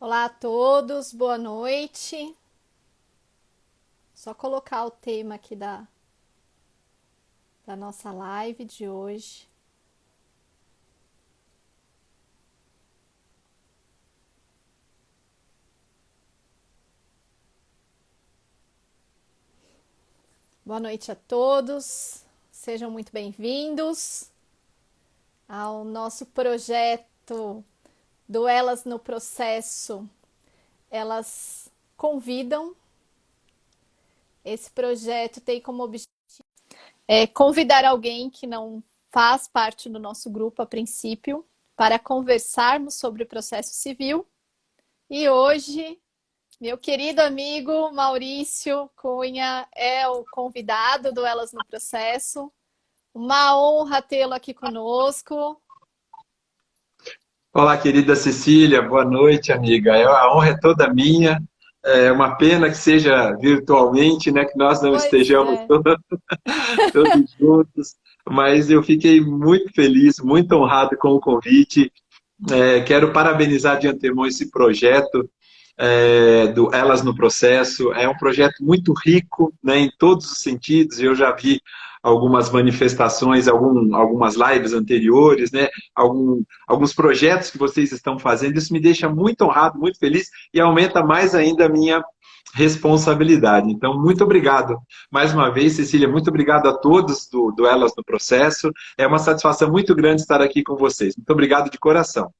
Olá a todos, boa noite. Só colocar o tema aqui da nossa live de hoje. Boa noite a todos, sejam muito bem-vindos ao nosso projeto do Elas no Processo. Elas convidam. Esse projeto tem como objetivo convidar alguém que não faz parte do nosso grupo a princípio para conversarmos sobre o processo civil. E hoje, meu querido amigo Maurício Cunha é o convidado do Elas no Processo. Uma honra tê-lo aqui conosco. Olá, querida Cecília, boa noite, amiga. A honra é toda minha. É uma pena que seja virtualmente, né, que nós não Pois estejamos é. todos juntos, mas eu fiquei muito feliz, muito honrado com o convite. Quero parabenizar de antemão esse projeto do Elas no Processo. É um projeto muito rico, né, em todos os sentidos. Eu já vi algumas manifestações, algumas lives anteriores, né, alguns projetos que vocês estão fazendo. Isso me deixa muito honrado, muito feliz e aumenta mais ainda a minha responsabilidade. Então, muito obrigado mais uma vez, Cecília. Muito obrigado a todos do Elas no Processo. É uma satisfação muito grande estar aqui com vocês. Muito obrigado de coração.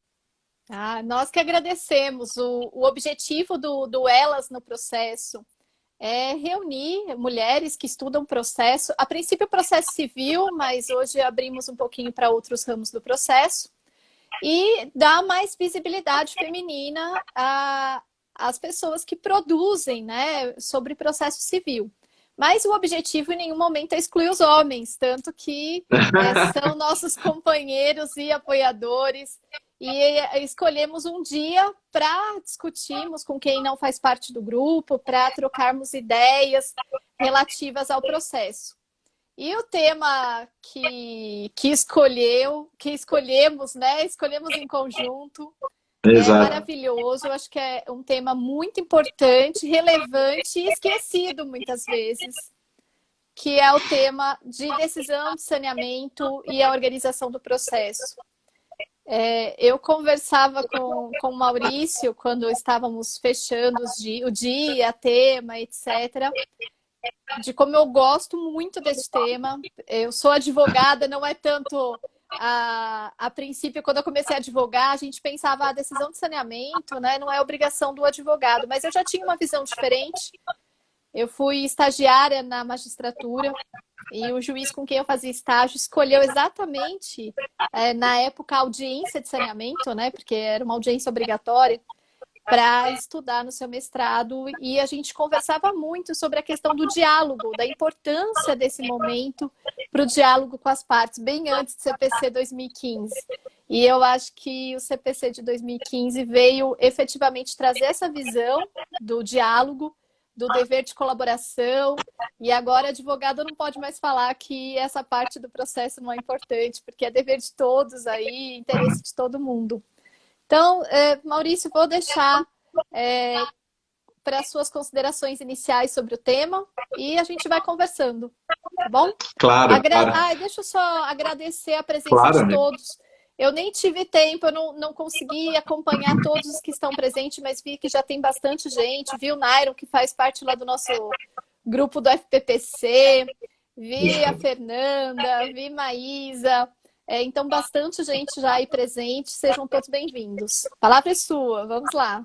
Nós que agradecemos. O objetivo do Elas no Processo é reunir mulheres que estudam processo, a princípio processo civil, mas hoje abrimos um pouquinho para outros ramos do processo, e dar mais visibilidade feminina às pessoas que produzem, né, sobre processo civil. Mas o objetivo em nenhum momento é excluir os homens, tanto que são nossos companheiros e apoiadores. E escolhemos um dia para discutirmos com quem não faz parte do grupo, para trocarmos ideias relativas ao processo. E o tema que escolhemos, né? Escolhemos em conjunto, é Exato. maravilhoso. Eu acho que é um tema muito importante, relevante e esquecido muitas vezes, que é o tema de decisão de saneamento e a organização do processo. Eu conversava com o Maurício quando estávamos fechando o dia, tema, etc., de como eu gosto muito desse tema. Eu sou advogada, não é tanto a princípio, quando eu comecei a advogar, a gente pensava a decisão de saneamento, né, não é obrigação do advogado, mas eu já tinha uma visão diferente. Eu fui estagiária na magistratura e o juiz com quem eu fazia estágio escolheu exatamente, na época, a audiência de saneamento, né, porque era uma audiência obrigatória, para estudar no seu mestrado, e a gente conversava muito sobre a questão do diálogo, da importância desse momento para o diálogo com as partes, bem antes do CPC 2015. E eu acho que o CPC de 2015 veio efetivamente trazer essa visão do diálogo, do dever de colaboração, e agora advogado não pode mais falar que essa parte do processo não é importante, porque é dever de todos aí, interesse de todo mundo. Então, Maurício, vou deixar para as suas considerações iniciais sobre o tema e a gente vai conversando, tá bom? Claro, claro, Deixa eu só agradecer a presença claro, de amigo. todos. Eu nem tive tempo, eu não consegui acompanhar todos os que estão presentes, mas vi que já tem bastante gente. Vi o Nairon, que faz parte lá do nosso grupo do FPPC, vi a Fernanda, vi Maísa. Então, bastante gente já aí presente. Sejam todos bem-vindos. A palavra é sua, vamos lá.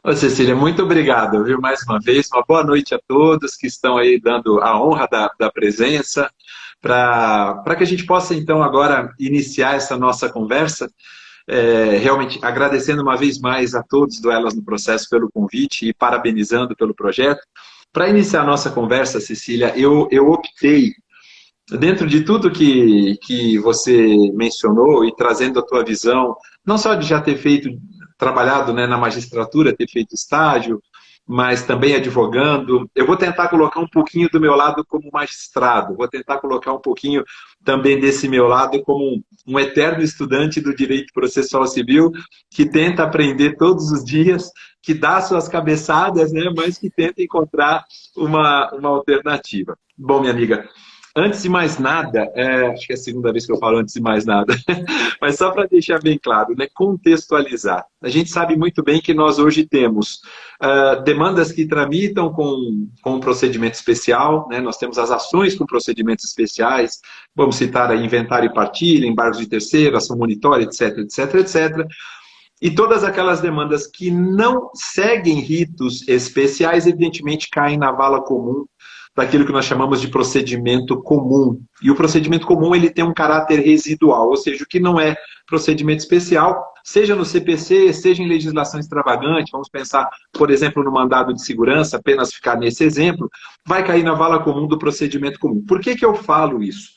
Ô, Cecília, muito obrigado, viu, mais uma vez. Uma boa noite a todos que estão aí dando a honra da presença, para que a gente possa, então, agora iniciar essa nossa conversa. Realmente agradecendo uma vez mais a todos do Elas no Processo pelo convite e parabenizando pelo projeto. Para iniciar a nossa conversa, Cecília, eu optei, dentro de tudo que você mencionou e trazendo a tua visão, não só de já ter feito, trabalhado, né, na magistratura, ter feito estágio, mas também advogando. Eu vou tentar colocar um pouquinho do meu lado como magistrado, vou tentar colocar um pouquinho também desse meu lado como um eterno estudante do direito processual civil, que tenta aprender todos os dias, que dá suas cabeçadas, né, mas que tenta encontrar uma alternativa. Bom, minha amiga, antes de mais nada, acho que é a segunda vez que eu falo antes de mais nada, mas só para deixar bem claro, né, contextualizar. A gente sabe muito bem que nós hoje temos demandas que tramitam com um procedimento especial, né, nós temos as ações com procedimentos especiais, vamos citar aí inventário e partilha, embargos de terceiro, ação monitória, etc, etc, etc. E todas aquelas demandas que não seguem ritos especiais, evidentemente, caem na vala comum daquilo que nós chamamos de procedimento comum. E o procedimento comum ele tem um caráter residual, ou seja, o que não é procedimento especial, seja no CPC, seja em legislação extravagante, vamos pensar, por exemplo, no mandado de segurança, apenas ficar nesse exemplo, vai cair na vala comum do procedimento comum. Por que eu falo isso?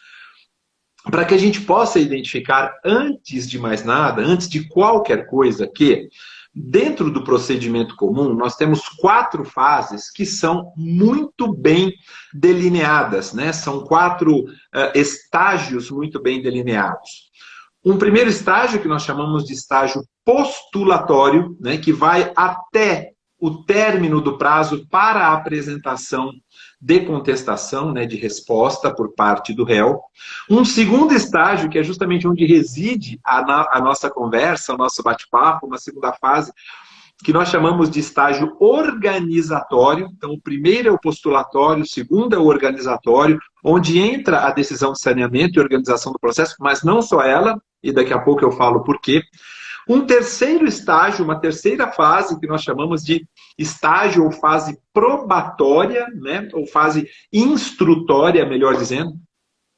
Para que a gente possa identificar, antes de mais nada, antes de qualquer coisa, que dentro do procedimento comum, nós temos 4 fases que são muito bem delineadas, né? São 4 estágios muito bem delineados. Um primeiro estágio, que nós chamamos de estágio postulatório, né? Que vai até o término do prazo para a apresentação de contestação, né, de resposta por parte do réu. Um segundo estágio, que é justamente onde reside a nossa conversa, o nosso bate-papo, uma segunda fase, que nós chamamos de estágio organizatório. Então, o primeiro é o postulatório, o segundo é o organizatório, onde entra a decisão de saneamento e organização do processo, mas não só ela, e daqui a pouco eu falo por quê. Um terceiro estágio, uma terceira fase, que nós chamamos de estágio ou fase probatória, né? Ou fase instrutória, melhor dizendo.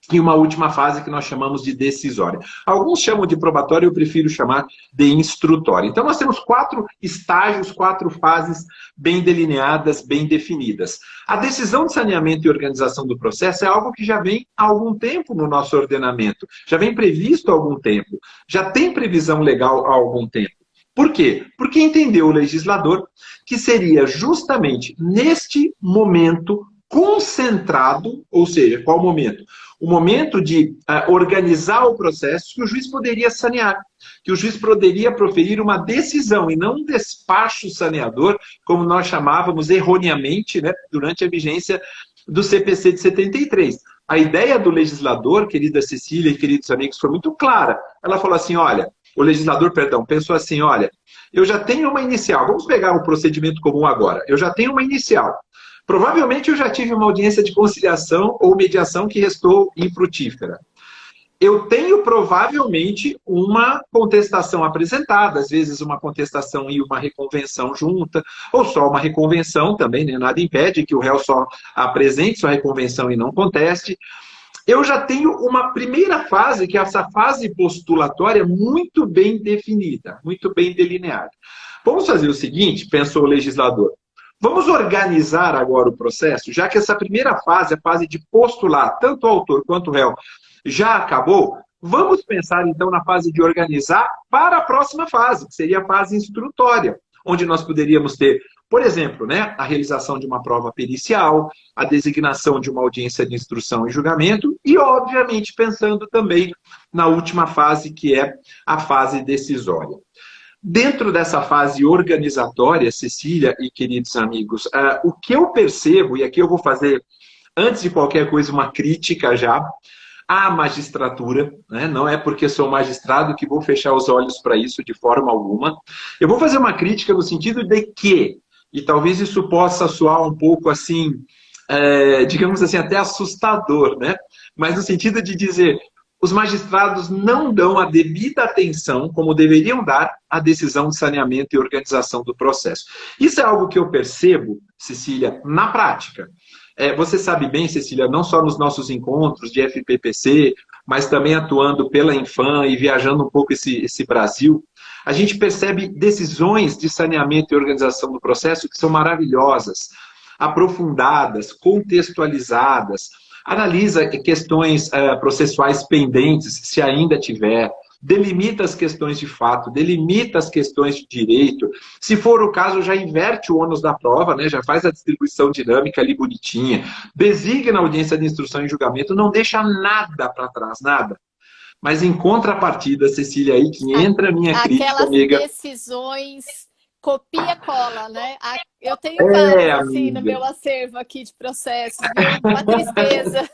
E uma última fase que nós chamamos de decisória. Alguns chamam de probatória, eu prefiro chamar de instrutória. Então nós temos 4 estágios, 4 fases bem delineadas, bem definidas. A decisão de saneamento e organização do processo é algo que já vem há algum tempo no nosso ordenamento, já vem previsto há algum tempo, já tem previsão legal há algum tempo. Por quê? Porque entendeu o legislador que seria justamente neste momento concentrado, ou seja, qual momento? O momento de organizar o processo que o juiz poderia sanear, que o juiz poderia proferir uma decisão e não um despacho saneador, como nós chamávamos erroneamente, né, durante a vigência do CPC de 73. A ideia do legislador, querida Cecília e queridos amigos, foi muito clara. Ela falou assim, olha, o legislador, perdão, pensou assim, olha, eu já tenho uma inicial, vamos pegar o procedimento comum agora, eu já tenho uma inicial. Provavelmente eu já tive uma audiência de conciliação ou mediação que restou infrutífera. Eu tenho provavelmente uma contestação apresentada, às vezes uma contestação e uma reconvenção junta, ou só uma reconvenção também, né? Nada impede que o réu só apresente sua reconvenção e não conteste. Eu já tenho uma primeira fase, que é essa fase postulatória muito bem definida, muito bem delineada. Vamos fazer o seguinte, pensou o legislador. Vamos organizar agora o processo, já que essa primeira fase, a fase de postular, tanto o autor quanto o réu, já acabou, vamos pensar então na fase de organizar para a próxima fase, que seria a fase instrutória, onde nós poderíamos ter, por exemplo, né, a realização de uma prova pericial, a designação de uma audiência de instrução e julgamento e, obviamente, pensando também na última fase, que é a fase decisória. Dentro dessa fase organizatória, Cecília e queridos amigos, o que eu percebo, e aqui eu vou fazer, antes de qualquer coisa, uma crítica já à magistratura, né? Não é porque sou magistrado que vou fechar os olhos para isso de forma alguma. Eu vou fazer uma crítica no sentido de que, e talvez isso possa soar um pouco assim, digamos assim, até assustador, né? Mas no sentido de dizer, os magistrados não dão a devida atenção, como deveriam dar, à decisão de saneamento e organização do processo. Isso é algo que eu percebo, Cecília, na prática. Você sabe bem, Cecília, não só nos nossos encontros de FPPC, mas também atuando pela Infam e viajando um pouco esse Brasil, a gente percebe decisões de saneamento e organização do processo que são maravilhosas, aprofundadas, contextualizadas, analisa questões processuais pendentes, se ainda tiver, delimita as questões de fato, delimita as questões de direito. Se for o caso, já inverte o ônus da prova, né? Já faz a distribuição dinâmica ali bonitinha, designa a audiência de instrução e julgamento, não deixa nada para trás, nada. Mas em contrapartida, Cecília, aí que entra a minha crítica, aquelas amiga. decisões copia cola, né? Eu tenho várias assim no meu acervo aqui de processos, viu? Uma tristeza.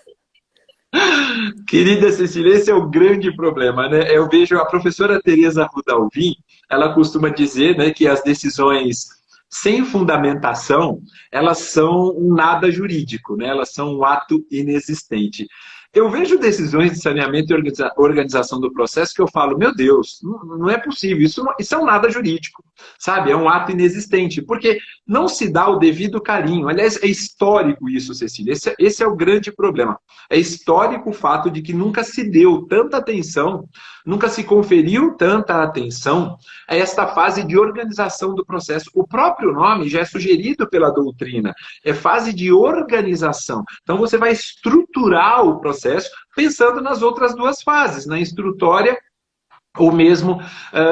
Querida Cecília, esse é o grande problema, né? Eu vejo a professora Tereza Rudalvin, ela costuma dizer, né, que as decisões sem fundamentação, elas são um nada jurídico, né? Elas são um ato inexistente. Eu vejo decisões de saneamento e organização do processo que eu falo, meu Deus, não é possível, isso é um nada jurídico, sabe? É um ato inexistente, porque não se dá o devido carinho. Aliás, é histórico isso, Cecília, esse é o grande problema. É histórico o fato de que nunca se deu tanta atenção, nunca se conferiu tanta atenção a esta fase de organização do processo. O próprio nome já é sugerido pela doutrina, é fase de organização. Então você vai estruturar o processo pensando nas outras duas fases, na instrutória ou mesmo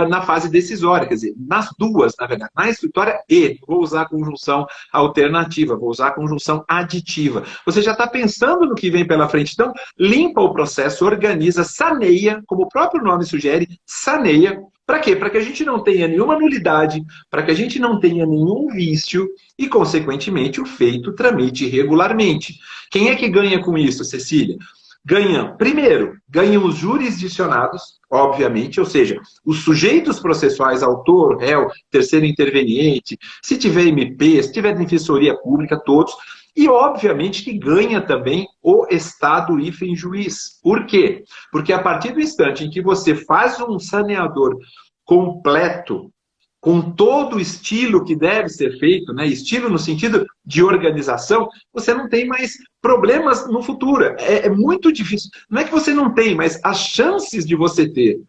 na fase decisória, quer dizer, nas duas, na verdade, na instrutória vou usar a conjunção alternativa, vou usar a conjunção aditiva. Você já está pensando no que vem pela frente, então limpa o processo, organiza, saneia, como o próprio nome sugere, saneia. Para quê? Para que a gente não tenha nenhuma nulidade, para que a gente não tenha nenhum vício e, consequentemente, o feito tramite regularmente. Quem é que ganha com isso, Cecília? Primeiro, ganham os jurisdicionados, obviamente, ou seja, os sujeitos processuais, autor, réu, terceiro interveniente, se tiver MP, se tiver defensoria pública, todos, e obviamente que ganha também o Estado hífen juiz. Por quê? Porque a partir do instante em que você faz um saneador completo, com todo o estilo que deve ser feito, né? Estilo no sentido de organização, você não tem mais problemas no futuro. É muito difícil. Não é que você não tem, mas as chances de você ter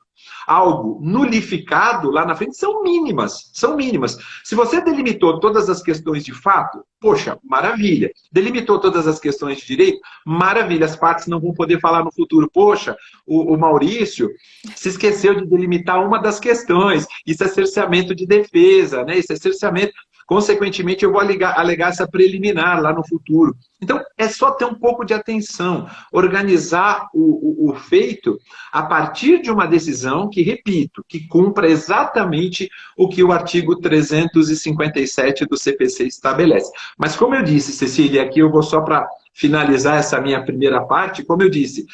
algo nulificado lá na frente são mínimas. São mínimas. Se você delimitou todas as questões de fato, poxa, maravilha. Delimitou todas as questões de direito, maravilha. As partes não vão poder falar no futuro, poxa, o Maurício se esqueceu de delimitar uma das questões. Isso é cerceamento de defesa, né? Isso é cerceamento. Consequentemente, eu vou alegar essa preliminar lá no futuro. Então, é só ter um pouco de atenção, organizar o feito a partir de uma decisão que, repito, que cumpra exatamente o que o artigo 357 do CPC estabelece. Mas, como eu disse, Cecília, aqui eu vou só para finalizar essa minha primeira parte, como eu disse,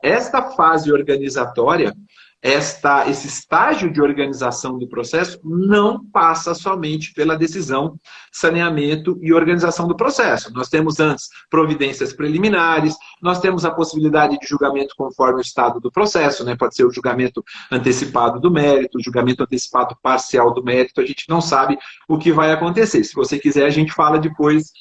esta fase organizatória, esse estágio de organização do processo não passa somente pela decisão, saneamento e organização do processo. Nós temos antes providências preliminares, nós temos a possibilidade de julgamento conforme o estado do processo, né? Pode ser o julgamento antecipado do mérito, o julgamento antecipado parcial do mérito, a gente não sabe o que vai acontecer. Se você quiser, a gente fala depois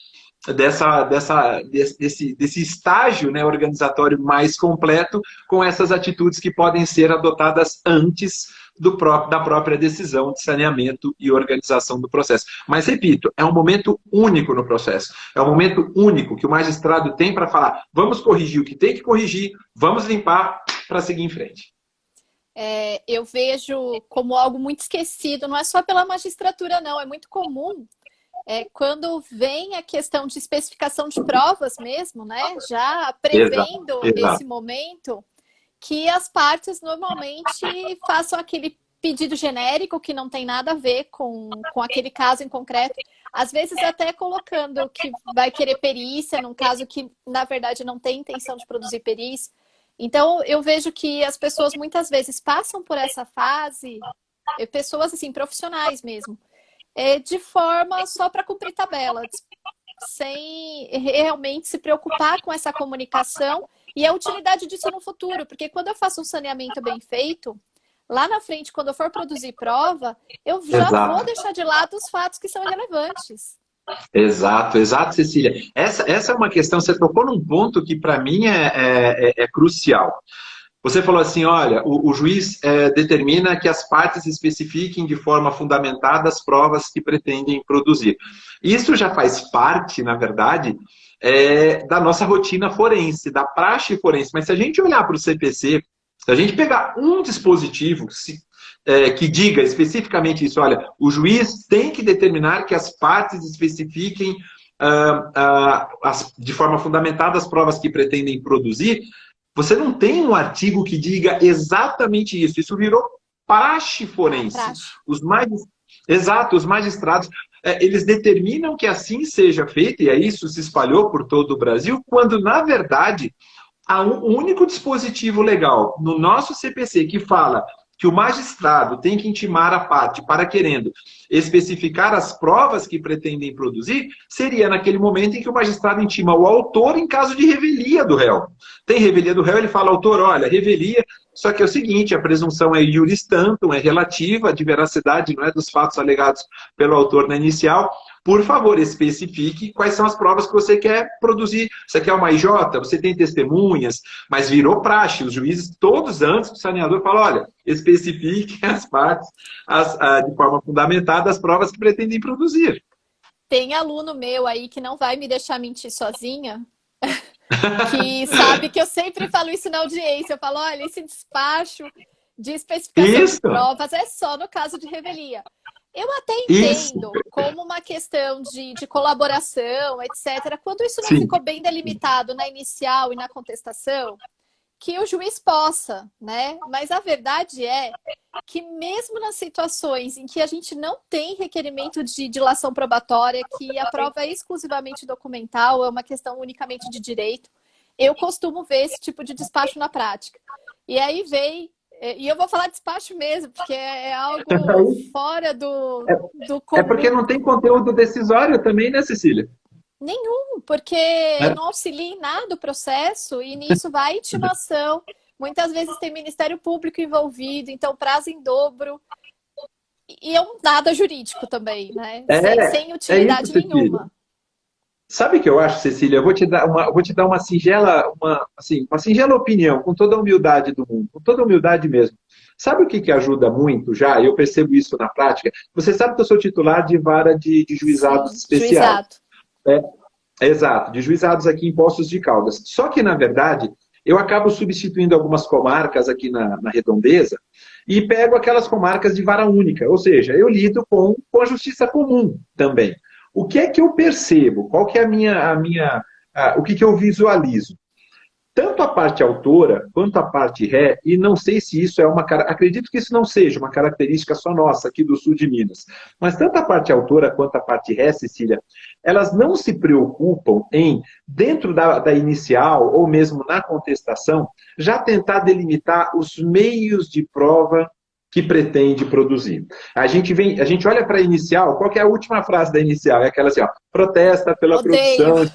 desse estágio, né, organizatório mais completo, com essas atitudes que podem ser adotadas antes da própria decisão de saneamento e organização do processo. Mas, repito, é um momento único no processo. É um momento único que o magistrado tem para falar, vamos corrigir o que tem que corrigir, vamos limpar para seguir em frente. Eu vejo como algo muito esquecido, não é só pela magistratura, não, é muito comum. Quando vem a questão de especificação de provas mesmo, né? Já prevendo esse momento, que as partes normalmente façam aquele pedido genérico que não tem nada a ver com aquele caso em concreto. Às vezes até colocando que vai querer perícia, num caso que, na verdade, não tem intenção de produzir perícia. Então, eu vejo que as pessoas muitas vezes passam por essa fase, pessoas assim, profissionais mesmo, de forma só para cumprir tabela, sem realmente se preocupar com essa comunicação e a utilidade disso no futuro. Porque quando eu faço um saneamento bem feito, lá na frente, quando eu for produzir prova, eu já vou deixar de lado os fatos que são irrelevantes. Exato, Cecília. Essa é uma questão, você tocou num ponto que para mim é crucial. Você falou assim, olha, o juiz determina que as partes especifiquem de forma fundamentada as provas que pretendem produzir. Isso já faz parte, na verdade, da nossa rotina forense, da praxe forense. Mas se a gente olhar para o CPC, Se a gente pegar um dispositivo que diga especificamente isso, olha, o juiz tem que determinar que as partes especifiquem de forma fundamentada as provas que pretendem produzir, você não tem um artigo que diga exatamente isso. Isso virou praxe forense. Os magistrados, eles determinam que assim seja feito, e aí isso se espalhou por todo o Brasil, quando, na verdade, o único dispositivo legal no nosso CPC que fala que o magistrado tem que intimar a parte para querendo especificar as provas que pretendem produzir, seria naquele momento em que o magistrado intima o autor em caso de revelia do réu. Tem revelia do réu, ele fala, autor, olha, revelia, só que é o seguinte, a presunção é iuris tantum, é relativa, de veracidade, não é dos fatos alegados pelo autor na inicial. Por favor, especifique quais são as provas que você quer produzir. Você quer uma IJ? Você tem testemunhas? Mas virou praxe. Os juízes, todos antes do saneador, falam, olha, especifique as partes de forma fundamentada as provas que pretendem produzir. Tem aluno meu aí que não vai me deixar mentir sozinha, que sabe que eu sempre falo isso na audiência. Eu falo, olha, esse despacho de especificação de provas é só no caso de revelia. Eu até entendo como uma questão de colaboração, etc. Quando isso não ficou bem delimitado na inicial e na contestação, que o juiz possa, né? Mas a verdade é que mesmo nas situações em que a gente não tem requerimento de dilação probatória, que a prova é exclusivamente documental, é uma questão unicamente de direito, eu costumo ver esse tipo de despacho na prática. E aí vem... E eu vou falar despacho mesmo, porque é algo fora do comum. É porque não tem conteúdo decisório também, né, Cecília? Nenhum, porque não auxilia em nada o processo e nisso vai a intimação. Muitas vezes tem Ministério Público envolvido, então prazo em dobro. E é um nada jurídico também, né? Sem utilidade nenhuma. Sabe o que eu acho, Cecília? Eu vou te dar uma singela opinião, com toda a humildade do mundo, com toda a humildade mesmo. Sabe o que ajuda muito já? Eu percebo isso na prática. Você sabe que eu sou titular de vara de juizados especiais. Exato, de juizados aqui em Poços de Caldas. Só que, na verdade, eu acabo substituindo algumas comarcas aqui na Redondeza e pego aquelas comarcas de vara única. Ou seja, eu lido com a justiça comum também. O que é que eu percebo? Qual que é o que eu visualizo? Tanto a parte autora quanto a parte ré, e não sei se isso acredito que isso não seja uma característica só nossa aqui do sul de Minas, mas tanto a parte autora quanto a parte ré, Cecília, elas não se preocupam em, dentro da inicial ou mesmo na contestação, já tentar delimitar os meios de prova que pretende produzir. A gente olha para a inicial, qual que é a última frase da inicial? É aquela assim, ó, protesta pela produção.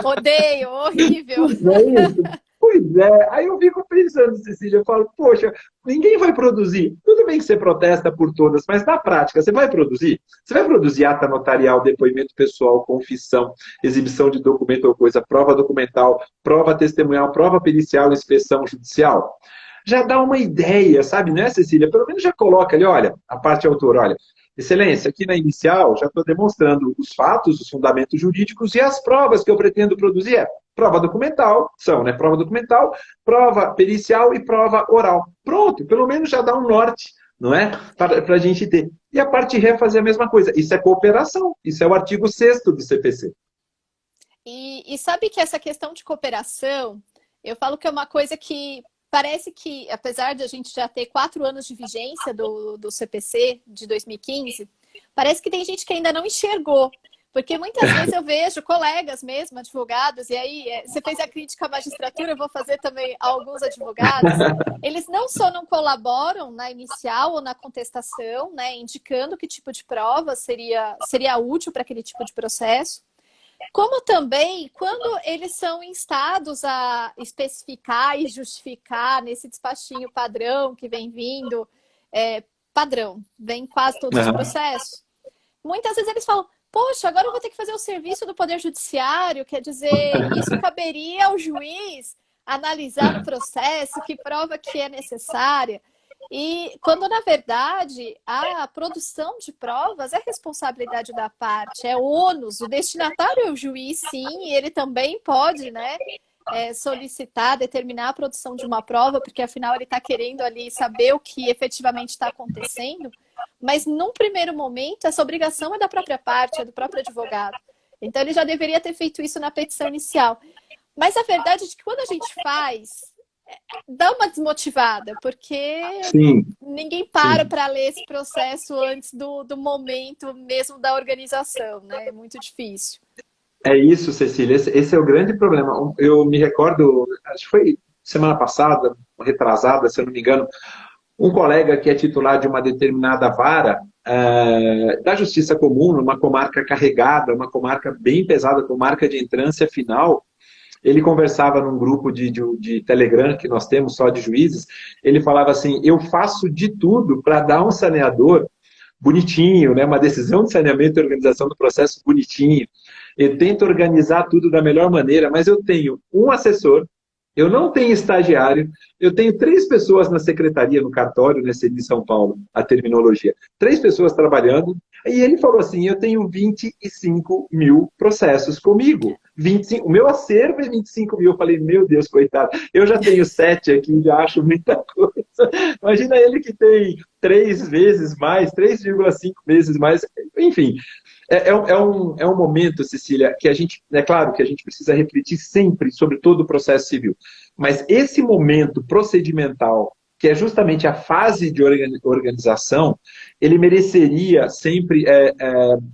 Odeio, horrível. Não é isso? Pois é. Aí eu fico pensando, Cecília, eu falo, poxa, ninguém vai produzir. Tudo bem que você protesta por todas, mas na prática, você vai produzir? Você vai produzir ata notarial, depoimento pessoal, confissão, exibição de documento ou coisa, prova documental, prova testemunhal, prova pericial, inspeção judicial? Já dá uma ideia, sabe, né, Cecília? Pelo menos já coloca ali, olha, a parte autora, olha, excelência, aqui na inicial já estou demonstrando os fatos, os fundamentos jurídicos e as provas que eu pretendo produzir prova documental, né? Prova documental, prova pericial e prova oral. Pronto, pelo menos já dá um norte, não é? Para a gente ter. E a parte ré fazer a mesma coisa. Isso é cooperação, isso é o artigo 6º do CPC. E sabe que essa questão de cooperação, eu falo que é uma coisa que parece que, apesar de a gente já ter 4 anos de vigência do CPC de 2015, parece que tem gente que ainda não enxergou. Porque muitas vezes eu vejo colegas mesmo, advogados, e aí você fez a crítica à magistratura, eu vou fazer também a alguns advogados. Eles não só não colaboram na inicial ou na contestação, né, indicando que tipo de prova seria útil para aquele tipo de processo, como também quando eles são instados a especificar e justificar nesse despachinho padrão que vem vindo, padrão, vem quase todos os processos. Muitas vezes eles falam, poxa, agora eu vou ter que fazer o serviço do Poder Judiciário, quer dizer, isso caberia ao juiz analisar o processo, que prova que é necessária. E quando, na verdade, a produção de provas é responsabilidade da parte, é ônus, o destinatário é o juiz, sim, e ele também pode, né, solicitar, determinar a produção de uma prova, porque afinal ele está querendo ali saber o que efetivamente está acontecendo, mas num primeiro momento essa obrigação é da própria parte, é do próprio advogado. Então ele já deveria ter feito isso na petição inicial. Mas a verdade é que quando a gente faz, dá uma desmotivada, porque Sim, ninguém para ler esse processo antes do momento mesmo da organização, né? É muito difícil. é isso, Cecília. Esse é o grande problema. Eu me recordo, acho que foi semana passada, retrasada, se eu não me engano, um colega que é titular de uma determinada vara da Justiça Comum, numa comarca carregada, uma comarca bem pesada, comarca de entrância final, ele conversava num grupo de Telegram que nós temos só de juízes, ele falava assim, eu faço de tudo para dar um saneador bonitinho, né? Uma decisão de saneamento e organização do processo bonitinho. Eu tento organizar tudo da melhor maneira, mas eu tenho um assessor, eu não tenho estagiário, eu tenho 3 pessoas na secretaria, no cartório, nesse de São Paulo, a terminologia. 3 pessoas trabalhando, e ele falou assim, eu tenho 25 mil processos comigo. 25, o meu acervo é 25 mil. Eu falei, meu Deus, coitado, eu já tenho 7 aqui, já acho muita coisa. Imagina ele que tem 3 vezes mais, 3,5 vezes mais, enfim. É um momento, Cecília, que a gente, é claro que a gente precisa refletir sempre sobre todo o processo civil, mas esse momento procedimental, que é justamente a fase de organização, ele mereceria sempre,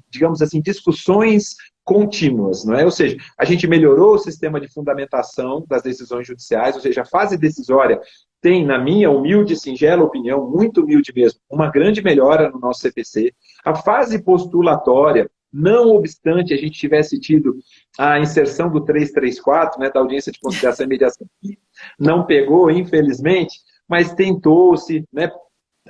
digamos assim, discussões contínuas, não é? Ou seja, a gente melhorou o sistema de fundamentação das decisões judiciais, ou seja, a fase decisória tem, na minha humilde e singela opinião, muito humilde mesmo, uma grande melhora no nosso CPC. A fase postulatória, não obstante a gente tivesse tido a inserção do 334, né, da audiência de conciliação e mediação, que não pegou, infelizmente, mas tentou-se, né?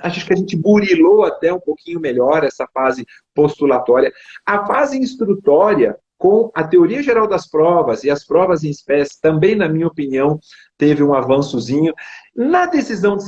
Acho que a gente burilou até um pouquinho melhor essa fase postulatória. A fase instrutória, com a teoria geral das provas e as provas em espécie, também, na minha opinião, teve um avançozinho. Na decisão,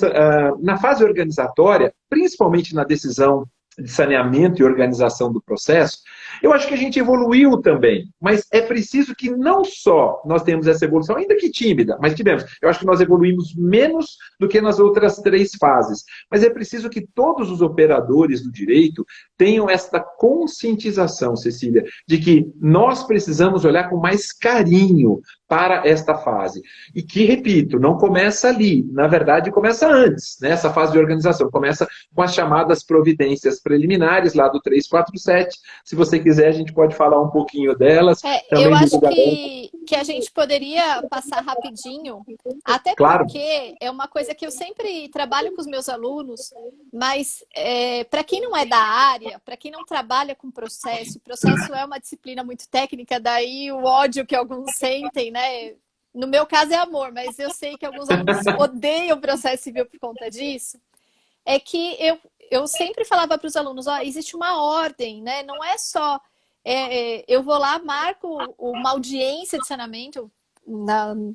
na fase organizatória, principalmente na decisão de saneamento e organização do processo, eu acho que a gente evoluiu também, mas é preciso que não só nós temos essa evolução, ainda que tímida, mas tivemos. Eu acho que nós evoluímos menos do que nas outras 3 fases, mas é preciso que todos os operadores do direito tenham esta conscientização, Cecília, de que nós precisamos olhar com mais carinho para esta fase. E que, repito, não começa ali, na verdade começa antes, né? Essa fase de organização, começa com as chamadas providências preliminares, lá do 347, se você quiser a gente pode falar um pouquinho delas. Eu acho que a gente poderia passar rapidinho, até claro. Porque é uma coisa que eu sempre trabalho com os meus alunos, mas para quem não é da área, para quem não trabalha com processo é uma disciplina muito técnica, daí o ódio que alguns sentem, né? No meu caso é amor, mas eu sei que alguns alunos odeiam o processo civil por conta disso. É que eu sempre falava para os alunos, existe uma ordem, né? Não é só eu vou lá, marco uma audiência de saneamento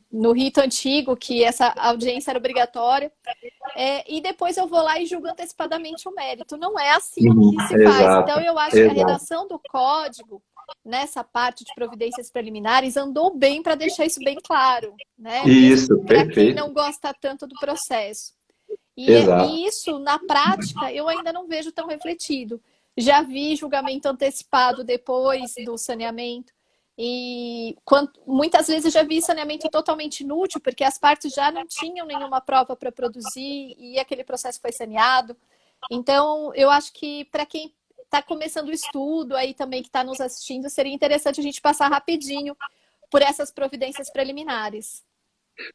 no rito antigo, que essa audiência era obrigatória, e depois eu vou lá e julgo antecipadamente o mérito. Não é assim que se faz. Exato, então eu acho que a redação do código, nessa parte de providências preliminares, andou bem para deixar isso bem claro, né? Isso, para quem não gosta tanto do processo. E isso, na prática, eu ainda não vejo tão refletido. Já vi julgamento antecipado depois do saneamento. E muitas vezes já vi saneamento totalmente inútil, porque as partes já não tinham nenhuma prova para produzir e aquele processo foi saneado. Então, eu acho que para quem está começando o estudo aí também, que está nos assistindo, seria interessante a gente passar rapidinho por essas providências preliminares.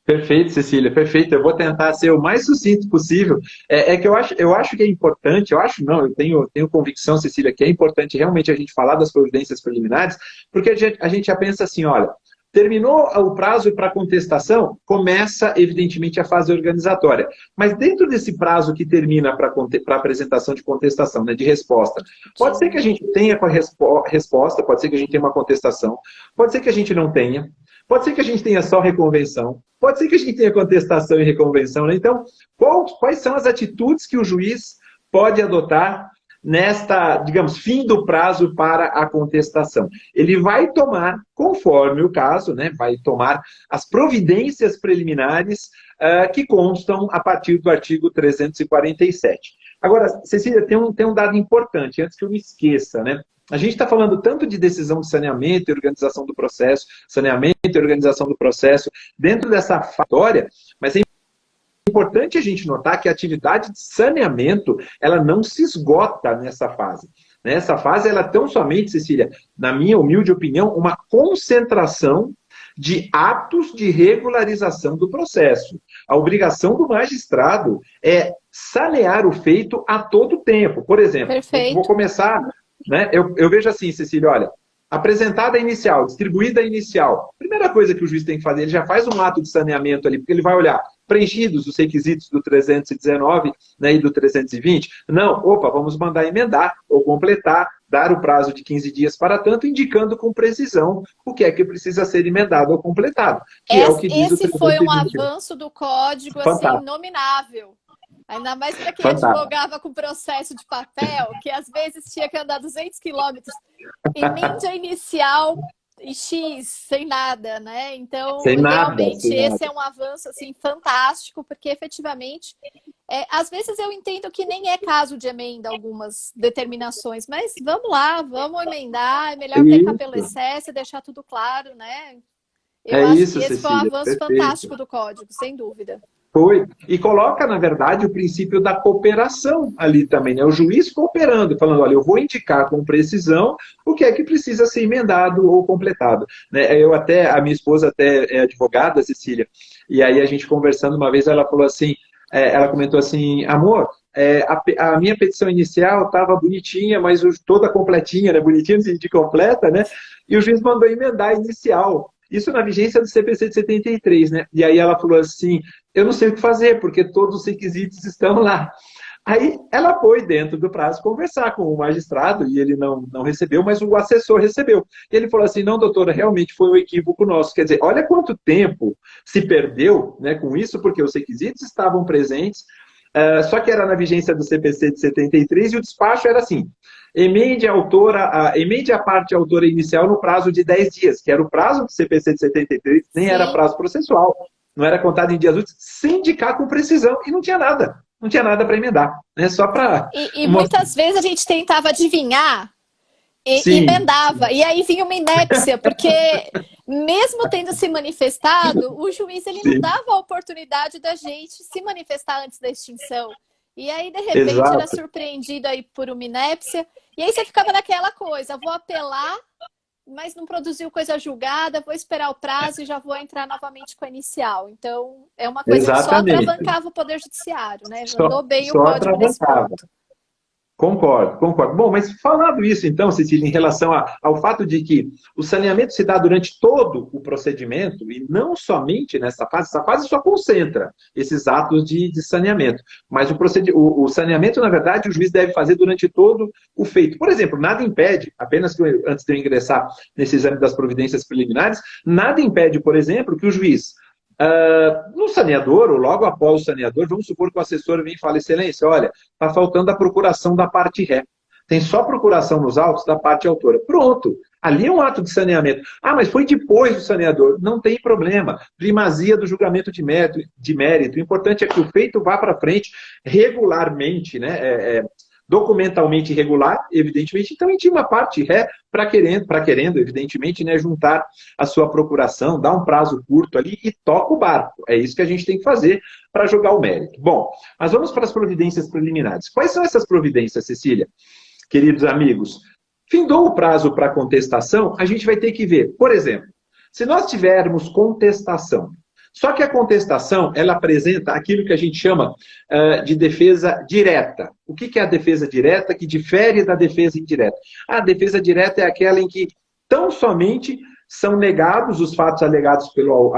Perfeito, Cecília, perfeito. Eu vou tentar ser o mais sucinto possível. Que eu acho que é importante, eu tenho convicção, Cecília, que é importante realmente a gente falar das providências preliminares, porque a gente já pensa assim, olha, terminou o prazo para contestação, começa, evidentemente, a fase organizatória. Mas dentro desse prazo que termina para apresentação de contestação, né, de resposta, pode ser que a gente tenha com a resposta, pode ser que a gente tenha uma contestação, pode ser que a gente não tenha, pode ser que a gente tenha só reconvenção, pode ser que a gente tenha contestação e reconvenção, né? Então, quais são as atitudes que o juiz pode adotar nesta, digamos, fim do prazo para a contestação. Ele vai tomar, conforme o caso, né, vai tomar as providências preliminares que constam a partir do artigo 347. Agora, Cecília, tem um dado importante, antes que eu me esqueça, né? A gente está falando tanto de decisão de saneamento e organização do processo, saneamento e organização do processo, dentro dessa fatória, mas é importante a gente notar que a atividade de saneamento, ela não se esgota nessa fase. Nessa fase, ela é tão somente, Cecília, na minha humilde opinião, uma concentração de atos de regularização do processo. A obrigação do magistrado é sanear o feito a todo tempo. Por exemplo, vou começar, né? Eu vejo assim, Cecília, olha, apresentada a inicial, distribuída a inicial. Primeira coisa que o juiz tem que fazer, ele já faz um ato de saneamento ali, porque ele vai olhar preenchidos os requisitos do 319, né, e do 320. Não, opa, vamos mandar emendar ou completar, dar o prazo de 15 dias para tanto, indicando com precisão o que é que precisa ser emendado ou completado. Que é o que diz esse o 320. foi um avanço do código, assim, inominável. Ainda mais para quem advogava com processo de papel, que às vezes tinha que andar 200 quilômetros em mídia inicial e X, sem nada, né? Então, realmente, esse é um avanço assim, fantástico, porque efetivamente, às vezes eu entendo que nem é caso de emenda algumas determinações, mas vamos lá, vamos emendar, é melhor pecar pelo excesso e deixar tudo claro, né? Eu acho que esse foi um avanço fantástico do código, sem dúvida. Foi. E coloca, na verdade, o princípio da cooperação ali também, né? O juiz cooperando, falando, olha, eu vou indicar com precisão o que é que precisa ser emendado ou completado. Né? A minha esposa até é advogada, Cecília, e aí a gente conversando uma vez, ela falou assim, ela comentou assim, amor, a minha petição inicial estava bonitinha, mas toda completinha, né? Bonitinha no sentido de completa, né? E o juiz mandou emendar a inicial. Isso na vigência do CPC de 73, né? E aí ela falou assim, eu não sei o que fazer, porque todos os requisitos estão lá. Aí ela foi, dentro do prazo, conversar com o magistrado, e ele não recebeu, mas o assessor recebeu. E ele falou assim, não, doutora, realmente foi um equívoco nosso. Quer dizer, olha quanto tempo se perdeu, né, com isso, porque os requisitos estavam presentes, só que era na vigência do CPC de 73, e o despacho era assim, emende a parte autora inicial no prazo de 10 dias, que era o prazo do CPC de 73, nem Sim. era prazo processual, não era contado em dias úteis, sem indicar com precisão, e não tinha nada para emendar, né? Só para... E muitas vezes a gente tentava adivinhar e emendava, e aí vinha uma inépcia, porque mesmo tendo se manifestado, o juiz ele não dava a oportunidade da gente se manifestar antes da extinção. E aí, de repente, era surpreendido aí por uma inépcia. E aí você ficava naquela coisa, vou apelar, mas não produziu coisa julgada, vou esperar o prazo e já vou entrar novamente com a inicial. Então, é uma coisa que só atravancava o Poder Judiciário, né? Mandou bem o código nesse ponto. Concordo. Bom, mas falando isso, então, Cecília, em relação ao fato de que o saneamento se dá durante todo o procedimento e não somente nessa fase, essa fase só concentra esses atos de saneamento. Mas o saneamento, na verdade, o juiz deve fazer durante todo o feito. Por exemplo, nada impede, apenas que antes de eu ingressar nesse exame das providências preliminares, nada impede, por exemplo, que o juiz... no saneador, ou logo após o saneador, vamos supor que o assessor vem e fala, excelência, olha, está faltando a procuração da parte ré. Tem só procuração nos autos da parte autora. Pronto, ali é um ato de saneamento. Ah, mas foi depois do saneador. Não tem problema. Primazia do julgamento de mérito. O importante é que o feito vá para frente regularmente, né? Documentalmente irregular, evidentemente, então intima a parte ré para querendo, evidentemente, né, juntar a sua procuração, dar um prazo curto ali e toca o barco. É isso que a gente tem que fazer para jogar o mérito. Bom, mas vamos para as providências preliminares. Quais são essas providências, Cecília? Queridos amigos, findou o prazo para contestação, a gente vai ter que ver, por exemplo, se nós tivermos contestação, só que a contestação, ela apresenta aquilo que a gente chama de defesa direta. O que é a defesa direta que difere da defesa indireta? A defesa direta é aquela em que tão somente são negados os fatos alegados pelo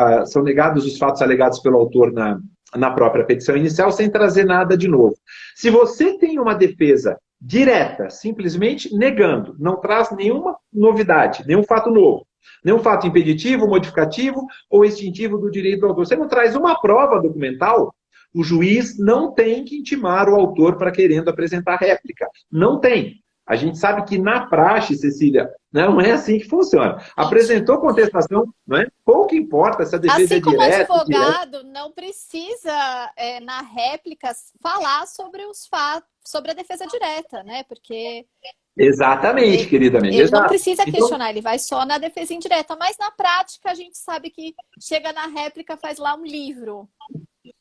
autor na própria petição inicial, sem trazer nada de novo. Se você tem uma defesa direta, simplesmente negando, não traz nenhuma novidade, nenhum fato novo, nenhum fato impeditivo, modificativo ou extintivo do direito do autor. Você não traz uma prova documental, o juiz não tem que intimar o autor para querendo apresentar réplica. Não tem. A gente sabe que na praxe, Cecília, não é assim que funciona. Apresentou contestação, não é? Pouco importa se a defesa assim é como direta. advogado, não precisa, na réplica, falar sobre os fatos, sobre a defesa direta, né? Porque Exatamente, querida amiga. ele não Exato. precisa Então, questionar, ele vai só na defesa indireta. Mas na prática, a gente sabe que chega na réplica, faz lá um livro.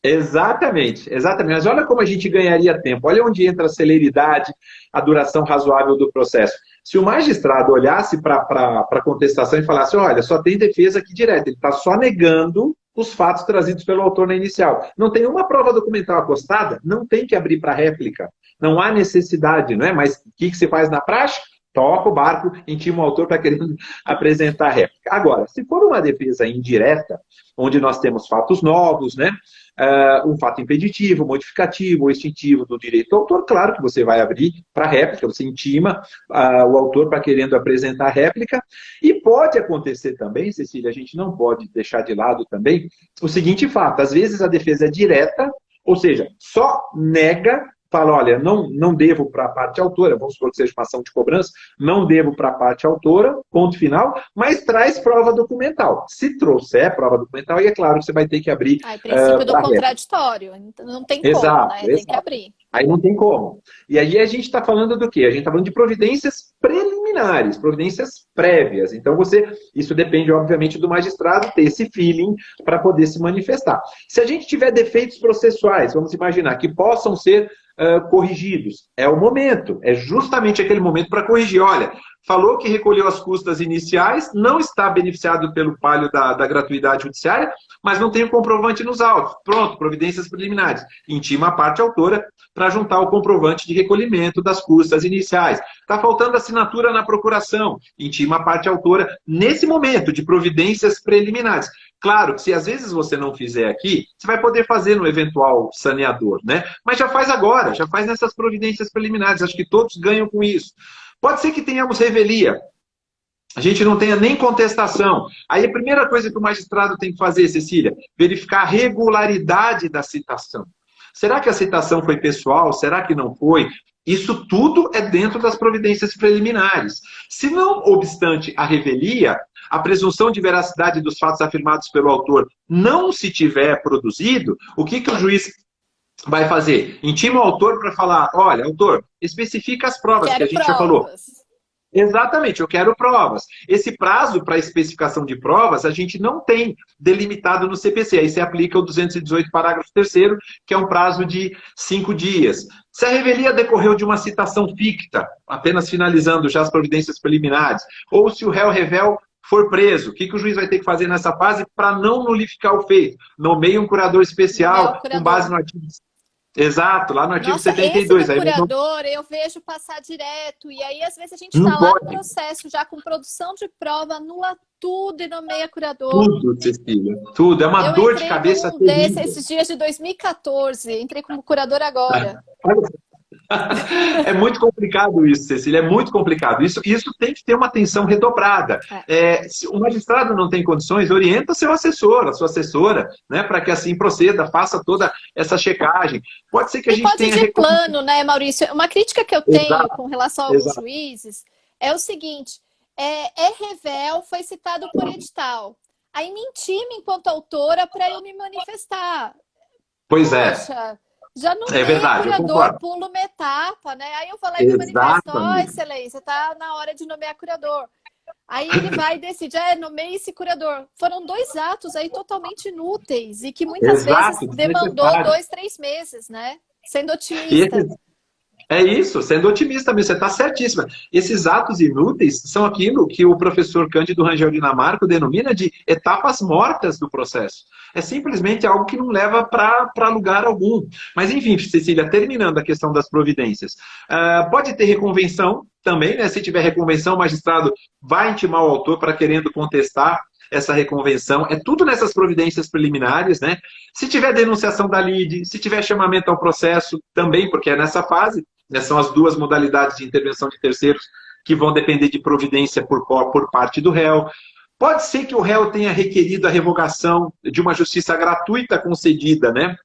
exatamente, exatamente. Mas olha como a gente ganharia tempo. Olha onde entra a celeridade, a duração razoável do processo. Se o magistrado olhasse para a contestação e falasse, olha, só tem defesa aqui direta, ele está só negando os fatos trazidos pelo autor na inicial. Não tem uma prova documental acostada, não tem que abrir para réplica. Não há necessidade, não é? Mas o que se faz na praxe? Toca o barco, intima o autor para querendo apresentar a réplica. Agora, se for uma defesa indireta, onde nós temos fatos novos, né? Um fato impeditivo, modificativo ou extintivo do direito do autor, claro que você vai abrir para réplica, você intima o autor para querendo apresentar a réplica. E pode acontecer também, Cecília, a gente não pode deixar de lado também o seguinte fato, às vezes a defesa é direta, ou seja, só nega, fala, olha, não devo para a parte autora, vamos supor que seja uma ação de cobrança, não devo para a parte autora, ponto final, mas traz prova documental. Se trouxer prova documental, aí é claro que você vai ter que abrir. Princípio do contraditório, não tem como, exato, né? exato. Tem que abrir. Aí não tem como. E aí a gente está falando do quê? A gente está falando de providências preliminares, providências prévias. Então isso depende, obviamente, do magistrado ter esse feeling para poder se manifestar. Se a gente tiver defeitos processuais, vamos imaginar, que possam ser corrigidos, é o momento, é justamente aquele momento para corrigir. Olha, falou que recolheu as custas iniciais, não está beneficiado pelo palio da gratuidade judiciária, mas não tem o comprovante nos autos. Pronto, providências preliminares. Intima a parte autora para juntar o comprovante de recolhimento das custas iniciais. Está faltando assinatura na procuração. Intima a parte autora nesse momento de providências preliminares. Claro que se às vezes você não fizer aqui, você vai poder fazer no eventual saneador, né? Mas já faz agora, já faz nessas providências preliminares. Acho que todos ganham com isso. Pode ser que tenhamos revelia. A gente não tenha nem contestação. Aí a primeira coisa que o magistrado tem que fazer, Cecília, verificar a regularidade da citação. Será que a citação foi pessoal? Será que não foi? Isso tudo é dentro das providências preliminares. Se não obstante a revelia, a presunção de veracidade dos fatos afirmados pelo autor não se tiver produzido, o que o juiz vai fazer? Intima o autor para falar, olha, autor, especifica as provas que a gente já falou. Exatamente, eu quero provas. Esse prazo para especificação de provas, a gente não tem delimitado no CPC. Aí você aplica o 218, parágrafo 3º, que é um prazo de 5 dias. Se a revelia decorreu de uma citação ficta, apenas finalizando já as providências preliminares, ou se o réu revel for preso, o que o juiz vai ter que fazer nessa fase para não nulificar o feito? Nomeia um curador especial com base no artigo... Exato, lá no artigo 72. Esse curador, eu vejo passar direto. E aí, às vezes, a gente está lá no processo, já com produção de prova, anula tudo e nomeia curador. Tudo, Cecília. Tudo. É uma dor de cabeça terrível. Esses dias de 2014. Entrei como curador agora. É muito complicado isso, Cecília, é muito complicado. Isso tem que ter uma atenção redobrada. Se o magistrado não tem condições, orienta seu assessor, a sua assessora, né, para que assim proceda, faça toda essa checagem. Pode ser que a gente tenha... de plano, né, Maurício? Uma crítica que eu tenho com relação aos juízes é o seguinte, revel, foi citado por edital. Aí me intime enquanto autora para eu me manifestar. Pois Poxa, já não tem verdade, curador, pulo uma etapa, né? Aí eu falo e me manifesto, excelência, tá na hora de nomear curador. Aí ele vai decidir, nomeia esse curador. Foram 2 atos aí totalmente inúteis e que muitas vezes demandou 2, 3 meses, né? Sendo otimista. É isso, sendo otimista mesmo, você está certíssima. Esses atos inúteis são aquilo que o professor Cândido Rangel Dinamarco denomina de etapas mortas do processo. É simplesmente algo que não leva para lugar algum. Mas, enfim, Cecília, terminando a questão das providências. Pode ter reconvenção também, né? Se tiver reconvenção, o magistrado vai intimar o autor para querendo contestar essa reconvenção. É tudo nessas providências preliminares, né? Se tiver denunciação da lide, se tiver chamamento ao processo, também, porque é nessa fase, né? São as 2 modalidades de intervenção de terceiros que vão depender de providência por parte do réu. Pode ser que o réu tenha requerido a revogação de uma justiça gratuita concedida, né?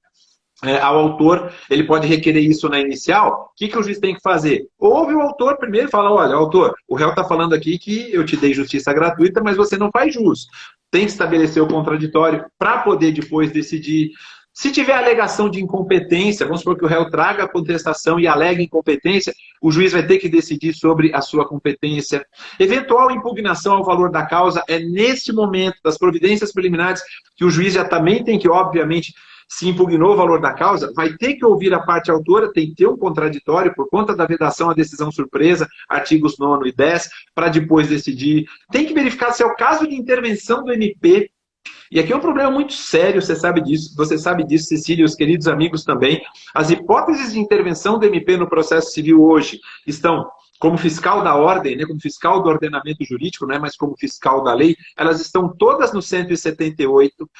ao autor, ele pode requerer isso na inicial. O que o juiz tem que fazer? Ouve o autor primeiro e fala, olha, autor, o réu está falando aqui que eu te dei justiça gratuita, mas você não faz jus. Tem que estabelecer o contraditório para poder depois decidir. Se tiver alegação de incompetência, vamos supor que o réu traga a contestação e alegue incompetência, o juiz vai ter que decidir sobre a sua competência. Eventual impugnação ao valor da causa é nesse momento das providências preliminares que o juiz já também tem que, obviamente, se impugnou o valor da causa, vai ter que ouvir a parte autora, tem que ter um contraditório por conta da vedação à decisão surpresa, artigos 9 e 10, para depois decidir. Tem que verificar se é o caso de intervenção do MP. E aqui é um problema muito sério, você sabe disso, Cecília, e os queridos amigos também. As hipóteses de intervenção do MP no processo civil hoje estão como fiscal da ordem, né, como fiscal do ordenamento jurídico, não é mais como fiscal da lei, elas estão todas no 178,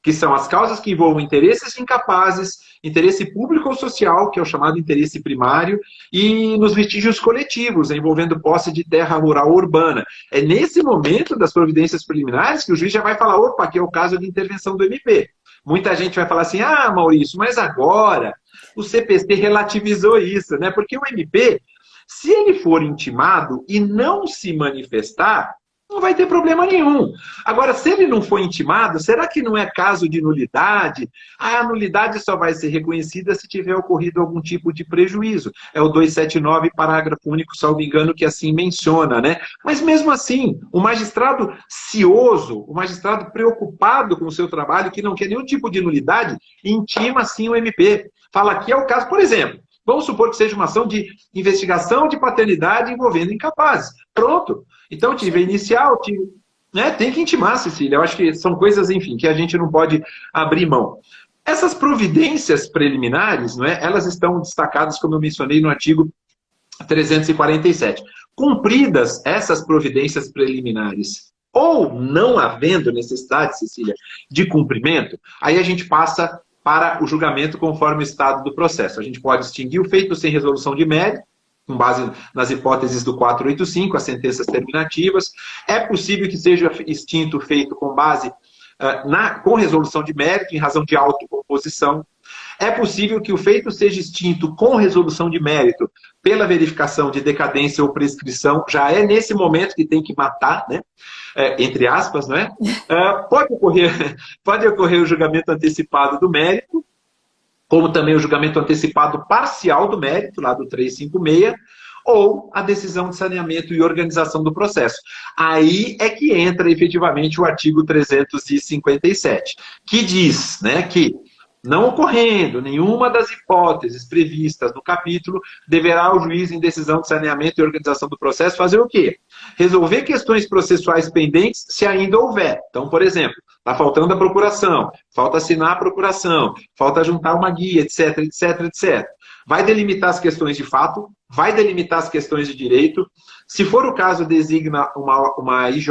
que são as causas que envolvam interesses incapazes, interesse público ou social, que é o chamado interesse primário, e nos litígios coletivos, envolvendo posse de terra rural ou urbana. É nesse momento das providências preliminares que o juiz já vai falar, opa, aqui é o caso de intervenção do MP. Muita gente vai falar assim, ah, Maurício, mas agora o CPC relativizou isso, né? Porque o MP, se ele for intimado e não se manifestar, não vai ter problema nenhum. Agora, se ele não for intimado, será que não é caso de nulidade? A nulidade só vai ser reconhecida se tiver ocorrido algum tipo de prejuízo. É o 279, parágrafo único, salvo engano, que assim menciona, né? Mas mesmo assim, o magistrado cioso, o magistrado preocupado com o seu trabalho, que não quer nenhum tipo de nulidade, intima sim o MP. Fala que é o caso, por exemplo, vamos supor que seja uma ação de investigação de paternidade envolvendo incapazes. Pronto. Então, tive a inicial, né? Tem que intimar, Cecília. Eu acho que são coisas, enfim, que a gente não pode abrir mão. Essas providências preliminares, não é? Elas estão destacadas, como eu mencionei, no artigo 347. Cumpridas essas providências preliminares, ou não havendo necessidade, Cecília, de cumprimento, aí a gente passa para o julgamento conforme o estado do processo. A gente pode extinguir o feito sem resolução de mérito, com base nas hipóteses do 485, as sentenças terminativas. É possível que seja extinto o feito com base com resolução de mérito, em razão de autocomposição. É possível que o feito seja extinto com resolução de mérito pela verificação de decadência ou prescrição. Já é nesse momento que tem que matar, né? Entre aspas, não é? Pode ocorrer o julgamento antecipado do mérito, como também o julgamento antecipado parcial do mérito, lá do 356, ou a decisão de saneamento e organização do processo. Aí é que entra efetivamente o artigo 357, que diz, né, que não ocorrendo nenhuma das hipóteses previstas no capítulo, deverá o juiz, em decisão de saneamento e organização do processo, fazer o quê? Resolver questões processuais pendentes, se ainda houver. Então, por exemplo, está faltando a procuração, falta assinar a procuração, falta juntar uma guia, etc, etc, etc. Vai delimitar as questões de fato, vai delimitar as questões de direito. Se for o caso, designa uma IJ,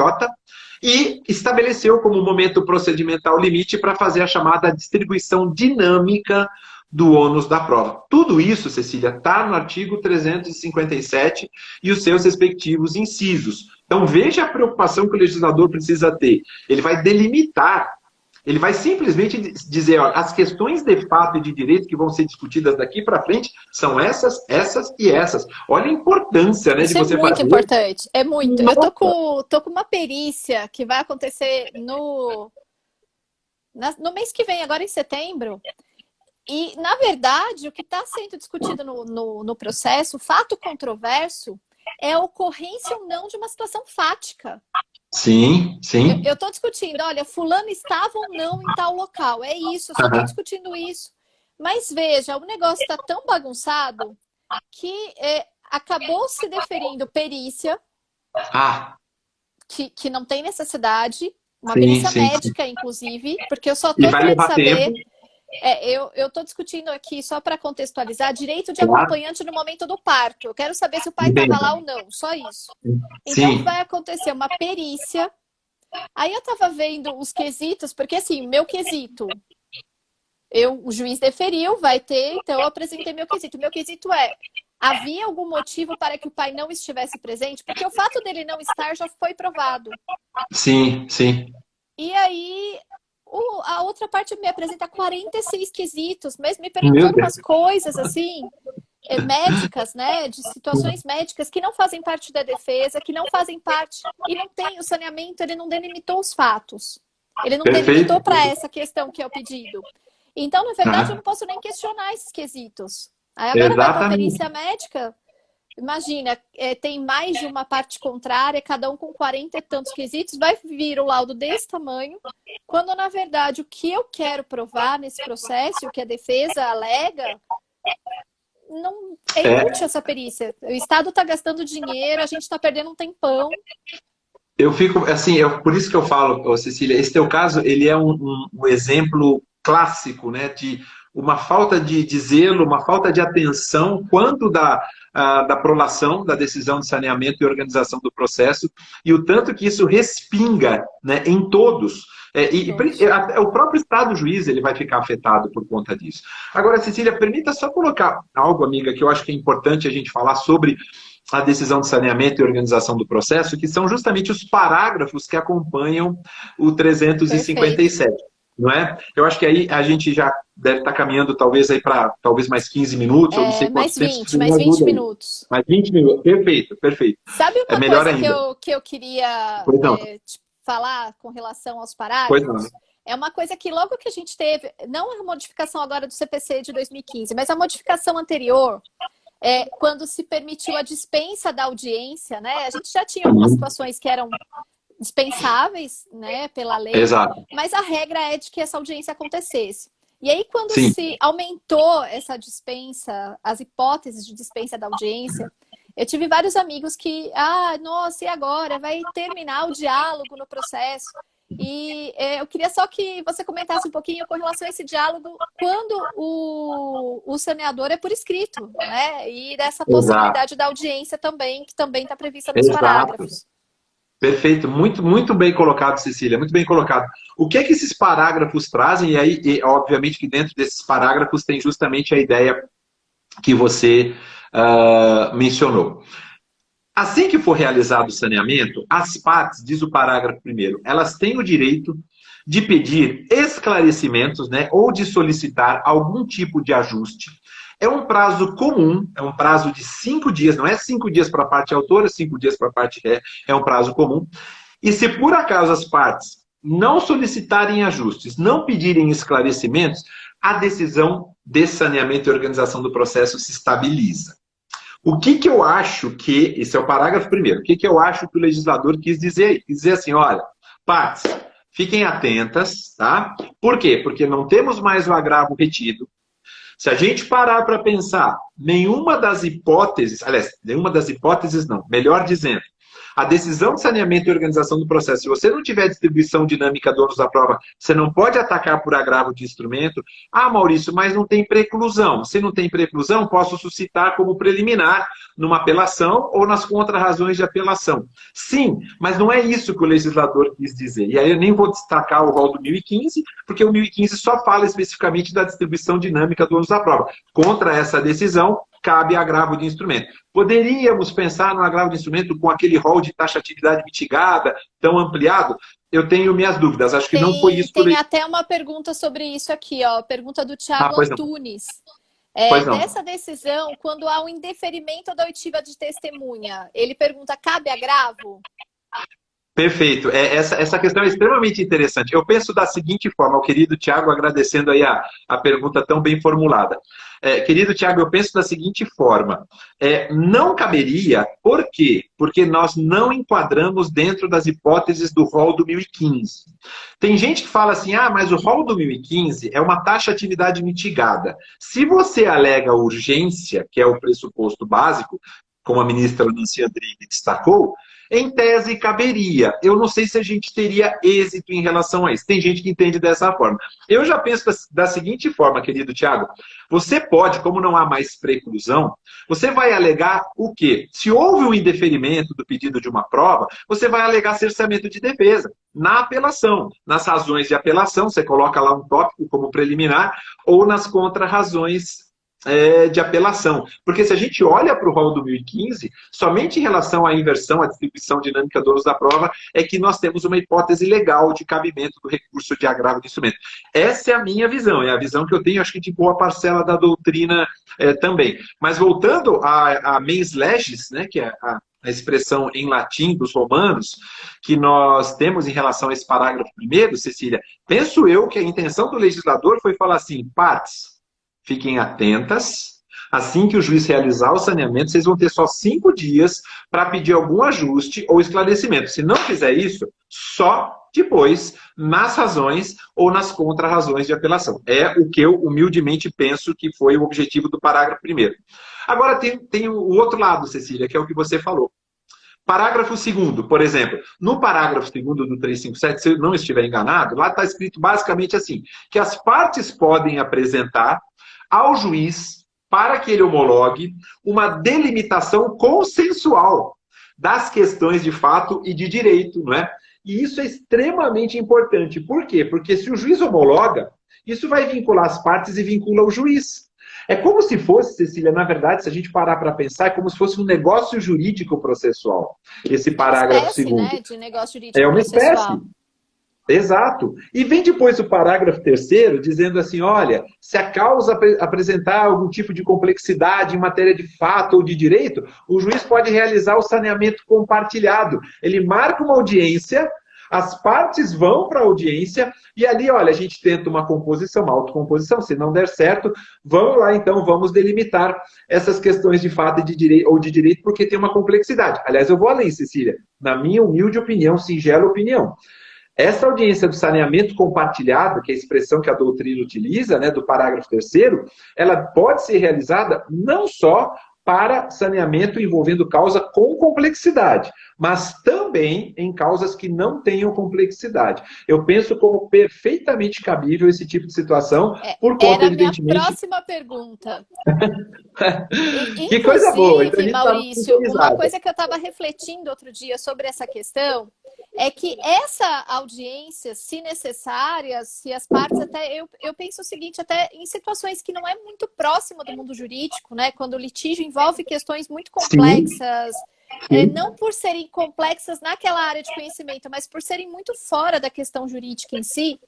e estabeleceu como momento procedimental limite para fazer a chamada distribuição dinâmica do ônus da prova. Tudo isso, Cecília, está no artigo 357 e os seus respectivos incisos. Então, veja a preocupação que o legislador precisa ter. Ele vai delimitar, ele vai simplesmente dizer, ó, as questões de fato e de direito que vão ser discutidas daqui para frente são essas, essas e essas. Olha a importância, né, de você fazer. Isso é muito importante. É muito. Eu tô com uma perícia que vai acontecer no mês que vem, agora em setembro. E, na verdade, o que está sendo discutido no processo, fato controverso, é a ocorrência ou não de uma situação fática. Sim, sim. Eu estou discutindo, olha, fulano estava ou não em tal local. É isso, eu só estou discutindo isso. Mas veja, o negócio está tão bagunçado que acabou se deferindo perícia, que não tem necessidade, uma perícia médica, inclusive, porque eu só estou querendo saber... eu estou discutindo aqui, só para contextualizar, direito de acompanhante no momento do parto. Eu quero saber se o pai estava lá ou não, só isso. Então, vai acontecer uma perícia. Aí eu estava vendo os quesitos, porque assim, meu quesito, o juiz deferiu, vai ter, então eu apresentei meu quesito. Meu quesito havia algum motivo para que o pai não estivesse presente? Porque o fato dele não estar já foi provado. Sim, sim. E aí... a outra parte me apresenta 46 quesitos, mesmo me Meu perguntando Deus. umas coisas assim, médicas, né? De situações médicas que não fazem parte da defesa, que não fazem parte. E não tem o saneamento, ele não delimitou os fatos. Ele não delimitou Perfeito. para essa questão que é o pedido. Então, na verdade, eu Ah, não posso nem questionar esses quesitos. Aí agora vai para a exatamente. perícia médica. Imagina, tem mais de uma parte contrária, cada um com 40 e tantos quesitos, vai vir o laudo desse tamanho, quando na verdade o que eu quero provar nesse processo, o que a defesa alega, não é É, inútil essa perícia. O Estado está gastando dinheiro, a gente está perdendo um tempão. eu fico, assim, por isso que eu falo, ô, Cecília, esse teu caso, ele é um exemplo clássico, né, de uma falta de zelo, uma falta de atenção quando da prolação da decisão de saneamento e organização do processo, e o tanto que isso respinga, né, em todos. Todos. Até o próprio Estado juiz ele vai ficar afetado por conta disso. Agora, Cecília, permita só colocar algo, amiga, que eu acho que é importante a gente falar sobre a decisão de saneamento e organização do processo, que são justamente os parágrafos que acompanham o Perfeito. 357, não é? Eu acho que aí a gente já deve estar caminhando talvez aí para talvez mais 15 minutos, eu não sei quanto tempo, você me Mais 20 ajuda aí. minutos. Mais 20 minutos, perfeito, perfeito. Sabe É uma melhor coisa ainda. que eu queria Pois não, te falar com relação aos pois não. parágrafos? É uma coisa que logo que a gente teve, não a modificação agora do CPC de 2015, mas a modificação anterior, quando se permitiu a dispensa da audiência, né? A gente já tinha algumas Uhum. situações que eram dispensáveis, né, pela lei, Exato, mas a regra é de que essa audiência acontecesse. E aí, quando sim. se aumentou essa dispensa, as hipóteses de dispensa da audiência, eu tive vários amigos que, nossa, e agora? Vai terminar o diálogo no processo? E eu queria só que você comentasse um pouquinho com relação a esse diálogo quando o saneador é por escrito, né? E dessa Exato, possibilidade da audiência também, que também está prevista nos exato. parágrafos. Perfeito, muito, muito bem colocado, Cecília, muito bem colocado. O que é que esses parágrafos trazem? E aí, obviamente, que dentro desses parágrafos tem justamente a ideia que você mencionou. Assim que for realizado o saneamento, as partes, diz o parágrafo primeiro, elas têm o direito de pedir esclarecimentos, né, ou de solicitar algum tipo de ajuste. É um prazo comum, é um prazo de 5 dias, não é 5 dias para a parte autora, 5 dias para a parte ré, é um prazo comum. E se por acaso as partes não solicitarem ajustes, não pedirem esclarecimentos, a decisão de saneamento e organização do processo se estabiliza. O que eu acho que, esse é o parágrafo primeiro, o que eu acho que o legislador quis dizer aí? Quis dizer assim, olha, partes, fiquem atentas, tá? Por quê? Porque não temos mais o agravo retido. Se a gente parar para pensar, nenhuma das hipóteses, aliás, nenhuma das hipóteses não, melhor dizendo, a decisão de saneamento e organização do processo, se você não tiver distribuição dinâmica do ônus da prova, você não pode atacar por agravo de instrumento. Ah, Maurício, mas não tem preclusão. Se não tem preclusão, posso suscitar como preliminar numa apelação ou nas contrarrazões de apelação. Sim, mas não é isso que o legislador quis dizer. E aí eu nem vou destacar o rol do 1015, porque o 1015 só fala especificamente da distribuição dinâmica do ônus da prova. Contra essa decisão, cabe agravo de instrumento. Poderíamos pensar no agravo de instrumento com aquele rol de taxatividade mitigada, tão ampliado? Eu tenho minhas dúvidas, acho que não foi isso que Tem até uma pergunta sobre isso aqui, ó. Pergunta do Thiago pois não. Antunes. Pois não. Dessa decisão, quando há um indeferimento da oitiva de testemunha, ele pergunta, cabe agravo? Perfeito. Essa questão é extremamente interessante. Eu penso da seguinte forma, o querido Tiago, agradecendo aí a pergunta tão bem formulada. Querido Tiago, eu penso da seguinte forma. Não caberia, por quê? Porque nós não enquadramos dentro das hipóteses do rol do 1015. Tem gente que fala assim, mas o rol do 1015 é uma taxatividade mitigada. Se você alega urgência, que é o pressuposto básico, como a ministra Nancy Andrighi destacou, em tese caberia. Eu não sei se a gente teria êxito em relação a isso. Tem gente que entende dessa forma. Eu já penso da seguinte forma, querido Tiago. Você pode, como não há mais preclusão, você vai alegar o quê? Se houve um indeferimento do pedido de uma prova, você vai alegar cerceamento de defesa. Na apelação. Nas razões de apelação, você coloca lá um tópico como preliminar, ou nas contrarrazões de apelação. Porque se a gente olha para o rol do 1015, somente em relação à inversão, à distribuição dinâmica do ônus da prova, é que nós temos uma hipótese legal de cabimento do recurso de agravo de instrumento. Essa é a minha visão, é a visão que eu tenho, acho que de boa parcela da doutrina também. Mas voltando a mens legis, né, que é a expressão em latim dos romanos, que nós temos em relação a esse parágrafo primeiro, Cecília, penso eu que a intenção do legislador foi falar assim, partes, fiquem atentas, assim que o juiz realizar o saneamento, vocês vão ter só 5 dias para pedir algum ajuste ou esclarecimento. Se não fizer isso, só depois, nas razões ou nas contra-razões de apelação. É o que eu humildemente penso que foi o objetivo do parágrafo primeiro. Agora tem o outro lado, Cecília, que é o que você falou. Parágrafo 2º, por exemplo, no parágrafo 2º do 357, se eu não estiver enganado, lá está escrito basicamente assim, que as partes podem apresentar ao juiz, para que ele homologue, uma delimitação consensual das questões de fato e de direito, não é? E isso é extremamente importante. Por quê? Porque se o juiz homologa, isso vai vincular as partes e vincula o juiz. É como se fosse, Cecília, na verdade, se a gente parar para pensar, é como se fosse um negócio jurídico processual. Esse parágrafo segundo. Né, de negócio jurídico é uma processual. espécie. Exato. E vem depois o parágrafo 3º, dizendo assim, olha, se a causa apresentar algum tipo de complexidade em matéria de fato ou de direito, o juiz pode realizar o saneamento compartilhado. Ele marca uma audiência, as partes vão para a audiência e ali, olha, a gente tenta uma composição, uma autocomposição, se não der certo, vamos lá então, vamos delimitar essas questões de fato e de direito, ou de direito, porque tem uma complexidade. Aliás, eu vou além, Cecília, na minha humilde opinião, singela opinião. Essa audiência do saneamento compartilhado, que é a expressão que a doutrina utiliza, né, do parágrafo 3º, ela pode ser realizada não só para saneamento envolvendo causa com complexidade, mas também em causas que não tenham complexidade. Eu penso como perfeitamente cabível esse tipo de situação, por conta, evidentemente... Era a minha próxima pergunta. Que coisa boa! Então, Maurício, uma coisa que eu estava refletindo outro dia sobre essa questão é que essa audiência, se necessária, se as partes até... Eu penso o seguinte, até em situações que não é muito próxima do mundo jurídico, né? Quando o litígio envolve questões muito complexas, não por serem complexas naquela área de conhecimento, mas por serem muito fora da questão jurídica em si,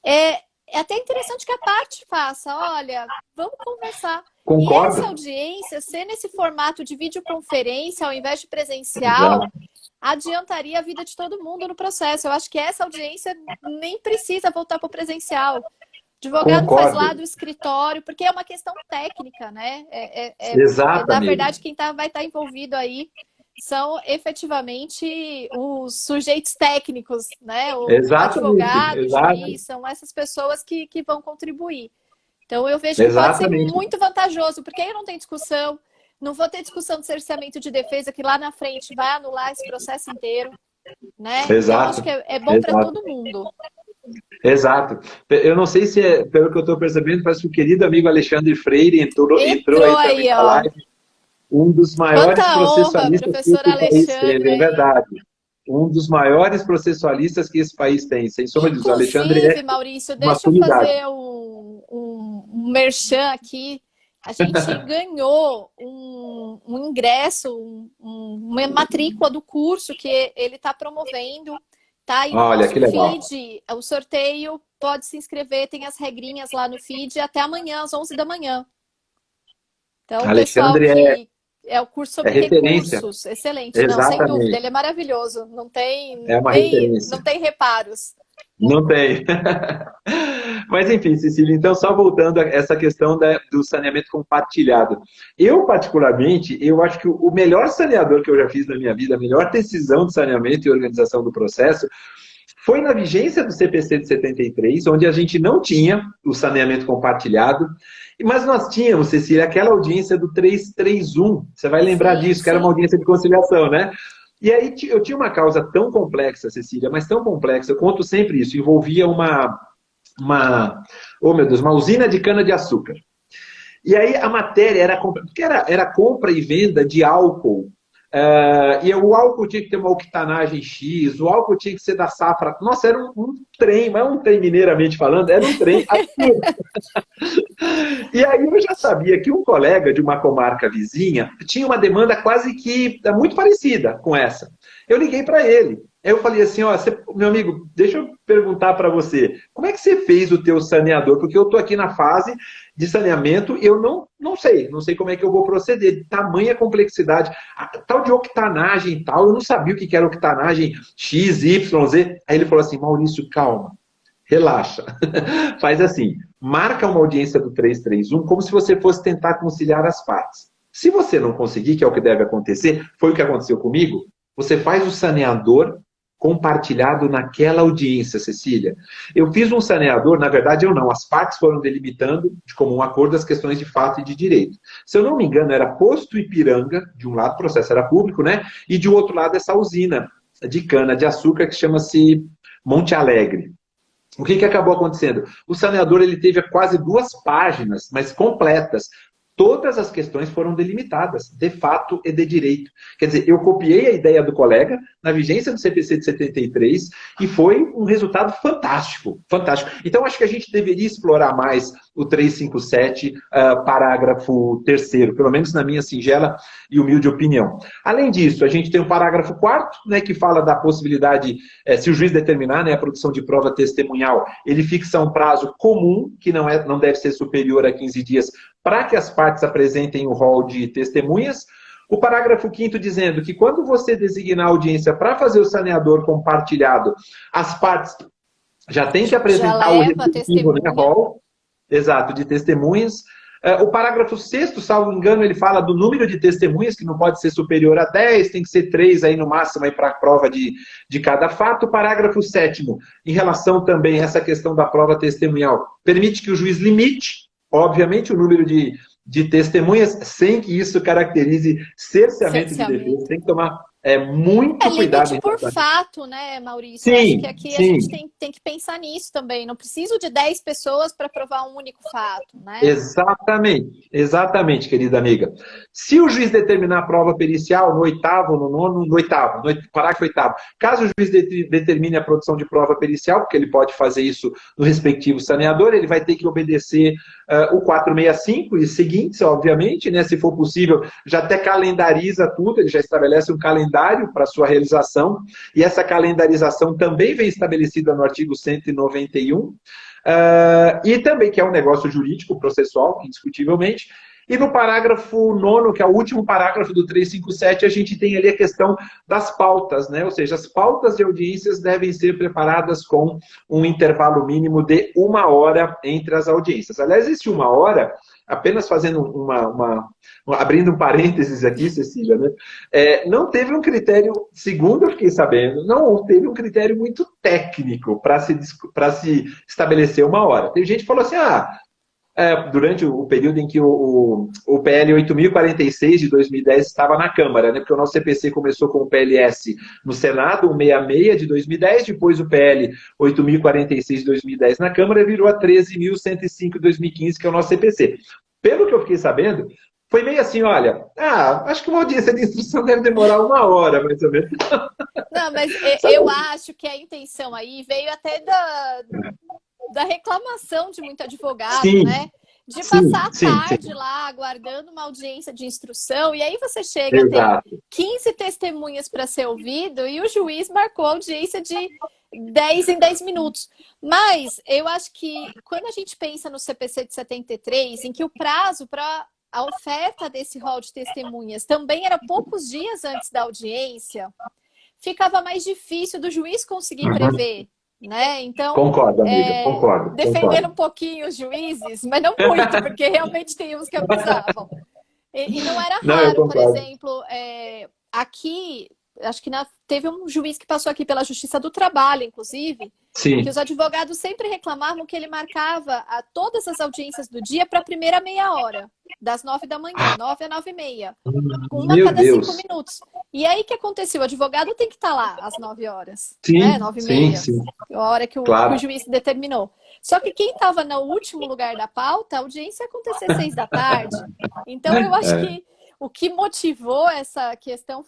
é até interessante que a parte faça, olha, vamos conversar. Concordo. E essa audiência, ser nesse formato de videoconferência ao invés de presencial, adiantaria a vida de todo mundo no processo. Eu acho que essa audiência nem precisa voltar para o presencial. O advogado faz lá do escritório, porque é uma questão técnica, né? Exatamente. Na verdade, quem vai estar envolvido aí são efetivamente os sujeitos técnicos, né? O advogado, o juiz, são essas pessoas que vão contribuir. Então, eu vejo que pode ser muito vantajoso, porque aí não tem discussão, não vou ter discussão de cerceamento de defesa, que lá na frente vai anular esse processo inteiro, né? Exato. Então, acho que é bom para todo mundo. Exato. Eu não sei se é, pelo que eu estou percebendo, parece que o querido amigo Alexandre Freire entrou aí também na live. Um dos maiores processualistas que esse país teve, é verdade. Um dos maiores processualistas que esse país tem, sem sombra de dúvida. Alexandre Maurício, deixa eu fazer um merchan aqui. A gente ganhou um ingresso, uma matrícula do curso que ele está promovendo. Tá aí no nosso feed. O sorteio, pode se inscrever, tem as regrinhas lá no feed até amanhã, às 11 da manhã. Então, Alexandre pessoal que é o curso sobre recursos. Excelente. Exatamente. Não, sem dúvida, ele é maravilhoso. Não tem, não tem reparos. Não tem. Mas enfim, Cecília, então só voltando a essa questão do saneamento compartilhado. Eu, particularmente, eu acho que o melhor saneador que eu já fiz na minha vida, a melhor decisão de saneamento e organização do processo, foi na vigência do CPC de 73, onde a gente não tinha o saneamento compartilhado, mas nós tínhamos, Cecília, aquela audiência do 331, você vai lembrar disso, que era uma audiência de conciliação, né? E aí eu tinha uma causa tão complexa, Cecília, mas tão complexa, eu conto sempre isso, envolvia oh meu Deus, uma usina de cana-de-açúcar. E aí a matéria era compra e venda de álcool E o álcool tinha que ter uma octanagem X, o álcool tinha que ser da safra. Nossa, era um trem, mas um trem mineiramente falando, era um trem absurdo. E aí eu já sabia que um colega de uma comarca vizinha tinha uma demanda quase que muito parecida com essa. Eu liguei para ele. Eu falei assim, ó, meu amigo, deixa eu perguntar para você, como é que você fez o teu saneador? Porque eu estou aqui na fase de saneamento e eu não sei como é que eu vou proceder, de tamanha complexidade, tal de octanagem e tal, eu não sabia o que era octanagem X, Y, Z. Aí ele falou assim, Maurício, calma, relaxa. Faz assim, marca uma audiência do 331 como se você fosse tentar conciliar as partes. Se você não conseguir, que é o que deve acontecer, foi o que aconteceu comigo, você faz o saneador compartilhado naquela audiência, Cecília. Eu fiz um saneador, na verdade eu não, as partes foram delimitando de comum acordo as questões de fato e de direito. Se eu não me engano, era Posto Ipiranga, de um lado o processo era público, né? E de outro lado essa usina de cana de açúcar que chama-se Monte Alegre. O que acabou acontecendo? O saneador ele teve quase 2 páginas, mas completas. Todas as questões foram delimitadas, de fato e de direito. Quer dizer, eu copiei a ideia do colega na vigência do CPC de 73 e foi um resultado fantástico, fantástico. Então, acho que a gente deveria explorar mais o 357, parágrafo 3º, pelo menos na minha singela e humilde opinião. Além disso, a gente tem o parágrafo 4º, né, que fala da possibilidade, se o juiz determinar, né, a produção de prova testemunhal, ele fixa um prazo comum, que não deve ser superior a 15 dias, para que as partes apresentem o rol de testemunhas. O parágrafo 5º dizendo que quando você designar a audiência para fazer o saneador compartilhado, as partes já têm que apresentar o respectivo, né, rol, exato, de testemunhas. O parágrafo 6º, salvo engano, ele fala do número de testemunhas, que não pode ser superior a 10, tem que ser 3 aí no máximo aí para a prova de cada fato. O parágrafo 7º, em relação também a essa questão da prova testemunhal, permite que o juiz limite, obviamente, o número de testemunhas, sem que isso caracterize cerceamento de defesa. Tem que tomar muito cuidado. Limite por fato, né, Maurício? Sim, eu acho que aqui sim. a gente tem que pensar nisso também. Não preciso de 10 pessoas para provar um único fato, né? Exatamente, querida amiga. Se o juiz determinar a prova pericial no 8º, no 9º, no 8º, no parágrafo 8º, caso o juiz determine a produção de prova pericial, porque ele pode fazer isso no respectivo saneador, ele vai ter que obedecer o 465 e seguintes, obviamente, né? Se for possível, já até calendariza tudo, ele já estabelece um calendário para sua realização, e essa calendarização também vem estabelecida no artigo 191, e também que é um negócio jurídico, processual, indiscutivelmente. E no parágrafo 9º, que é o último parágrafo do 357, a gente tem ali a questão das pautas, né? Ou seja, as pautas de audiências devem ser preparadas com um intervalo mínimo de 1 hora entre as audiências. Aliás, esse 1 hora, apenas fazendo abrindo um parênteses aqui, Cecília, né? Não teve um critério, segundo eu fiquei sabendo, não teve um critério muito técnico para se estabelecer 1 hora. Tem gente que falou assim, durante o período em que o PL 8.046 de 2010 estava na Câmara, né? Porque o nosso CPC começou com o PLS no Senado, o 66 de 2010, depois o PL 8.046 de 2010 na Câmara, virou a 13.105 de 2015, que é o nosso CPC. Pelo que eu fiquei sabendo, foi meio assim, olha, acho que uma audiência de instrução deve demorar 1 hora, mais ou menos. Não, mas eu acho que a intenção aí veio até da reclamação de muito advogado, sim, né? De passar a tarde lá aguardando uma audiência de instrução, e aí você chega a ter 15 testemunhas para ser ouvido e o juiz marcou a audiência de 10 em 10 minutos. Mas eu acho que quando a gente pensa no CPC de 73, em que o prazo para a oferta desse rol de testemunhas também era poucos dias antes da audiência, ficava mais difícil do juiz conseguir prever. Né? Então, concordo, amiga, concordo. Defendendo um pouquinho os juízes, mas não muito, porque realmente tem uns que abusavam. E não era raro, por exemplo, aqui, acho que teve um juiz que passou aqui pela Justiça do Trabalho, inclusive, sim, que os advogados sempre reclamavam que ele marcava todas as audiências do dia para a primeira meia hora, das 9 da manhã, 9 a 9h30, com uma a cada 5 minutos. E aí o que aconteceu? O advogado tem que estar lá às 9 horas, sim, né? 9h30, sim. A hora que o juiz determinou. Só que quem estava no último lugar da pauta, a audiência ia acontecer às 6 da tarde. Então eu acho que o que motivou essa questão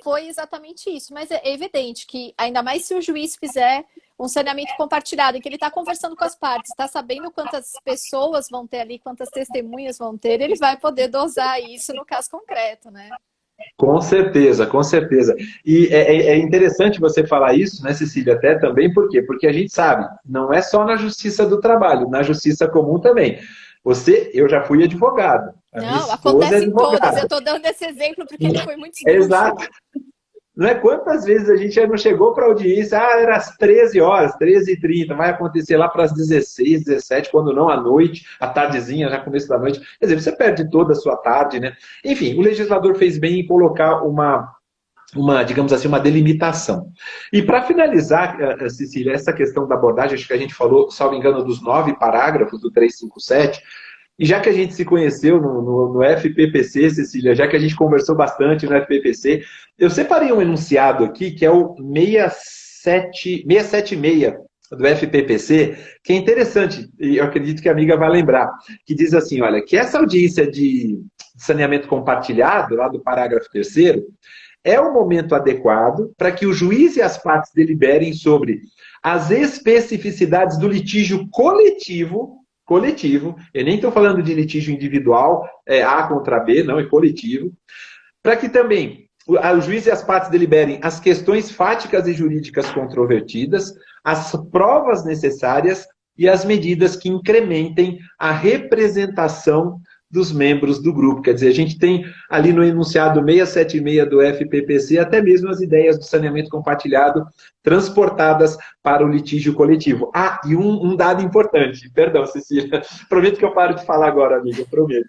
foi exatamente isso. Mas é evidente que, ainda mais se o juiz fizer um saneamento compartilhado, em que ele está conversando com as partes, está sabendo quantas pessoas vão ter ali, quantas testemunhas vão ter, ele vai poder dosar isso no caso concreto, né? Com certeza, com certeza. E é interessante você falar isso, né, Cecília, até também, por quê? Porque a gente sabe, não é só na justiça do trabalho, na justiça comum também. Eu já fui advogado, a minha Não, esposa é acontece em todas. Eu advogada. estou dando esse exemplo porque ele foi muito esdrúxulo. Exato. Não é quantas vezes a gente já não chegou para a audiência, era às 13 horas, 13h30, vai acontecer lá para as 16, 17, quando não à noite, à tardezinha, já começo da noite. Quer dizer, você perde toda a sua tarde, né? Enfim, o legislador fez bem em colocar digamos assim, uma delimitação. E para finalizar, Cecília, essa questão da abordagem, acho que a gente falou, salvo engano, dos 9 parágrafos do 357, e já que a gente se conheceu no FPPC, Cecília, já que a gente conversou bastante no FPPC, eu separei um enunciado aqui, que é o 676 do FPPC, que é interessante, e eu acredito que a amiga vai lembrar, que diz assim, olha, que essa audiência de saneamento compartilhado, lá do parágrafo 3º, é o momento adequado para que o juiz e as partes deliberem sobre as especificidades do litígio coletivo, eu nem estou falando de litígio individual, A contra B, não, é coletivo, para que também o juiz e as partes deliberem as questões fáticas e jurídicas controvertidas, as provas necessárias e as medidas que incrementem a representação dos membros do grupo. Quer dizer, a gente tem ali no enunciado 676 do FPPC até mesmo as ideias do saneamento compartilhado transportadas para o litígio coletivo. Ah, e um dado importante. Perdão, Cecília. Prometo que eu paro de falar agora, amiga. Prometo.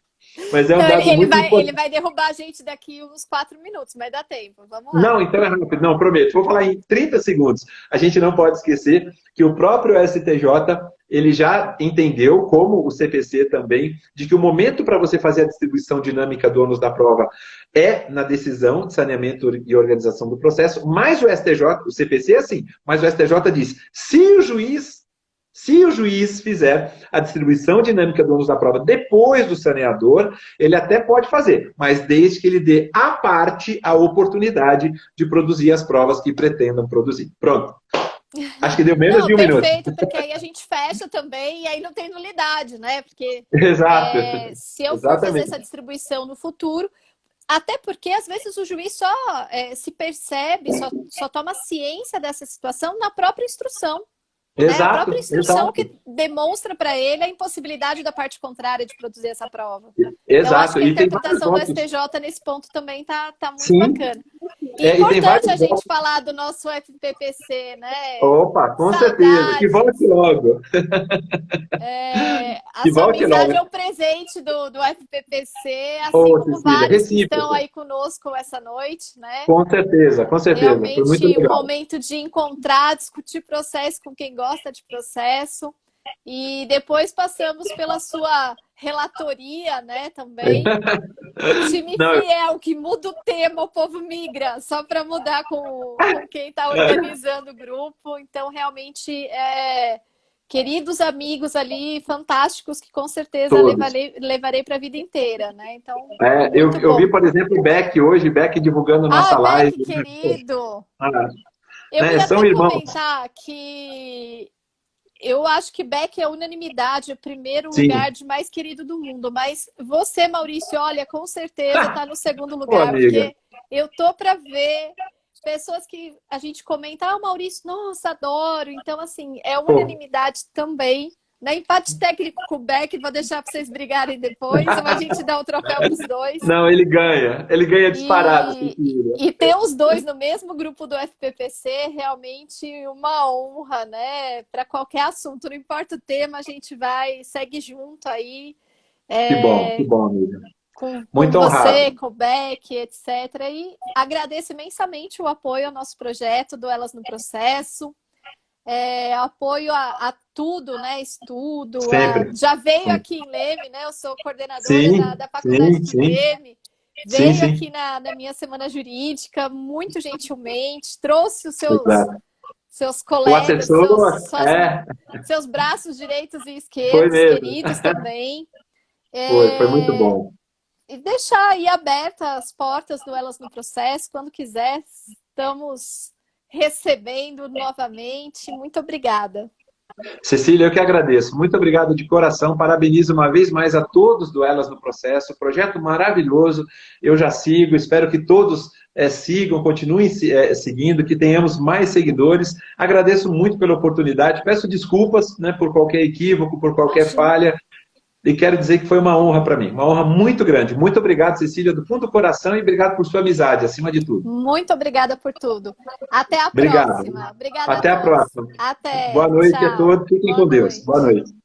Mas é um dado muito importante. Ele vai derrubar a gente daqui uns 4 minutos, mas dá tempo. Vamos lá. Não, então é rápido. Não, prometo. Vou falar em 30 segundos. A gente não pode esquecer que o próprio STJ, ele já entendeu, como o CPC também, de que o momento para você fazer a distribuição dinâmica do ônus da prova é na decisão de saneamento e organização do processo, mas o STJ, o CPC é assim, mas o STJ diz, se o juiz fizer a distribuição dinâmica do ônus da prova depois do saneador, ele até pode fazer, mas desde que ele dê à parte a oportunidade de produzir as provas que pretendam produzir. Pronto. Acho que deu menos de um minuto. Perfeito, porque aí a gente fecha também e aí não tem nulidade, né? Porque Exato. Se eu for fazer essa distribuição no futuro, até porque às vezes o juiz só se percebe, só toma ciência dessa situação na própria instrução. Exato, a própria instrução exato. que demonstra para ele a impossibilidade da parte contrária de produzir essa prova. Exato. Então, acho que a E interpretação do STJ nesse ponto também tá muito Sim. bacana. E é importante a gente falar do nosso FPPC, né? Opa, com certeza. Que volte logo. A sua amizade é um presente do FPPC, assim como Cecília, vários que estão aí conosco essa noite, né? Com certeza, com certeza. Realmente foi muito legal. Um momento de encontrar, discutir processo com quem gosta de processo. E depois passamos pela sua relatoria, né, também. Time fiel, que muda o tema, o povo migra, só para mudar com quem está organizando o grupo. Então, realmente, queridos amigos ali, fantásticos, que com certeza levarei para a vida inteira, né? Então, eu vi, por exemplo, o Beck hoje, Beck divulgando nossa live. Beck, querido! Eu ia até comentar que eu acho que Beck é unanimidade, o primeiro lugar de mais querido do mundo. Mas você, Maurício, olha, com certeza está no segundo lugar. Porque eu tô para ver pessoas que a gente comenta, Maurício, nossa, adoro. Então, assim, é unanimidade também. Na empate técnico com o Beck, vou deixar para vocês brigarem depois, ou a gente dá o troféu para os dois. Não, ele ganha disparado. E ter os dois no mesmo grupo do FPPC é realmente uma honra, né? Para qualquer assunto, não importa o tema, a gente segue junto aí. Que bom, amiga. Com muito você, honrado. com o Beck, etc. E agradeço imensamente o apoio ao nosso projeto do Elas no Processo. Apoio a tudo, né? Estudo. Já veio aqui em Leme, né? Eu sou coordenadora da faculdade de Leme. Veio aqui na minha semana jurídica, muito gentilmente, trouxe os seus colegas, seus braços direitos e esquerdos, queridos também. Foi muito bom. E deixar aí abertas as portas do Elas no Processo, quando quiser, estamos recebendo novamente. Muito obrigada. Cecília, eu que agradeço. Muito obrigado de coração. Parabenizo uma vez mais a todos do Elas no Processo. Projeto maravilhoso. Eu já sigo. Espero que todos sigam, continuem seguindo, que tenhamos mais seguidores. Agradeço muito pela oportunidade. Peço desculpas, né, por qualquer equívoco, por qualquer falha. E quero dizer que foi uma honra para mim. Uma honra muito grande. Muito obrigado, Cecília, do fundo do coração, e obrigado por sua amizade, acima de tudo. Muito obrigada por tudo. Até a Obrigado. próxima. Obrigada Até a a todos. próxima. Até. Boa noite Tchau. a todos. Fiquem Boa com Deus. noite. Boa noite.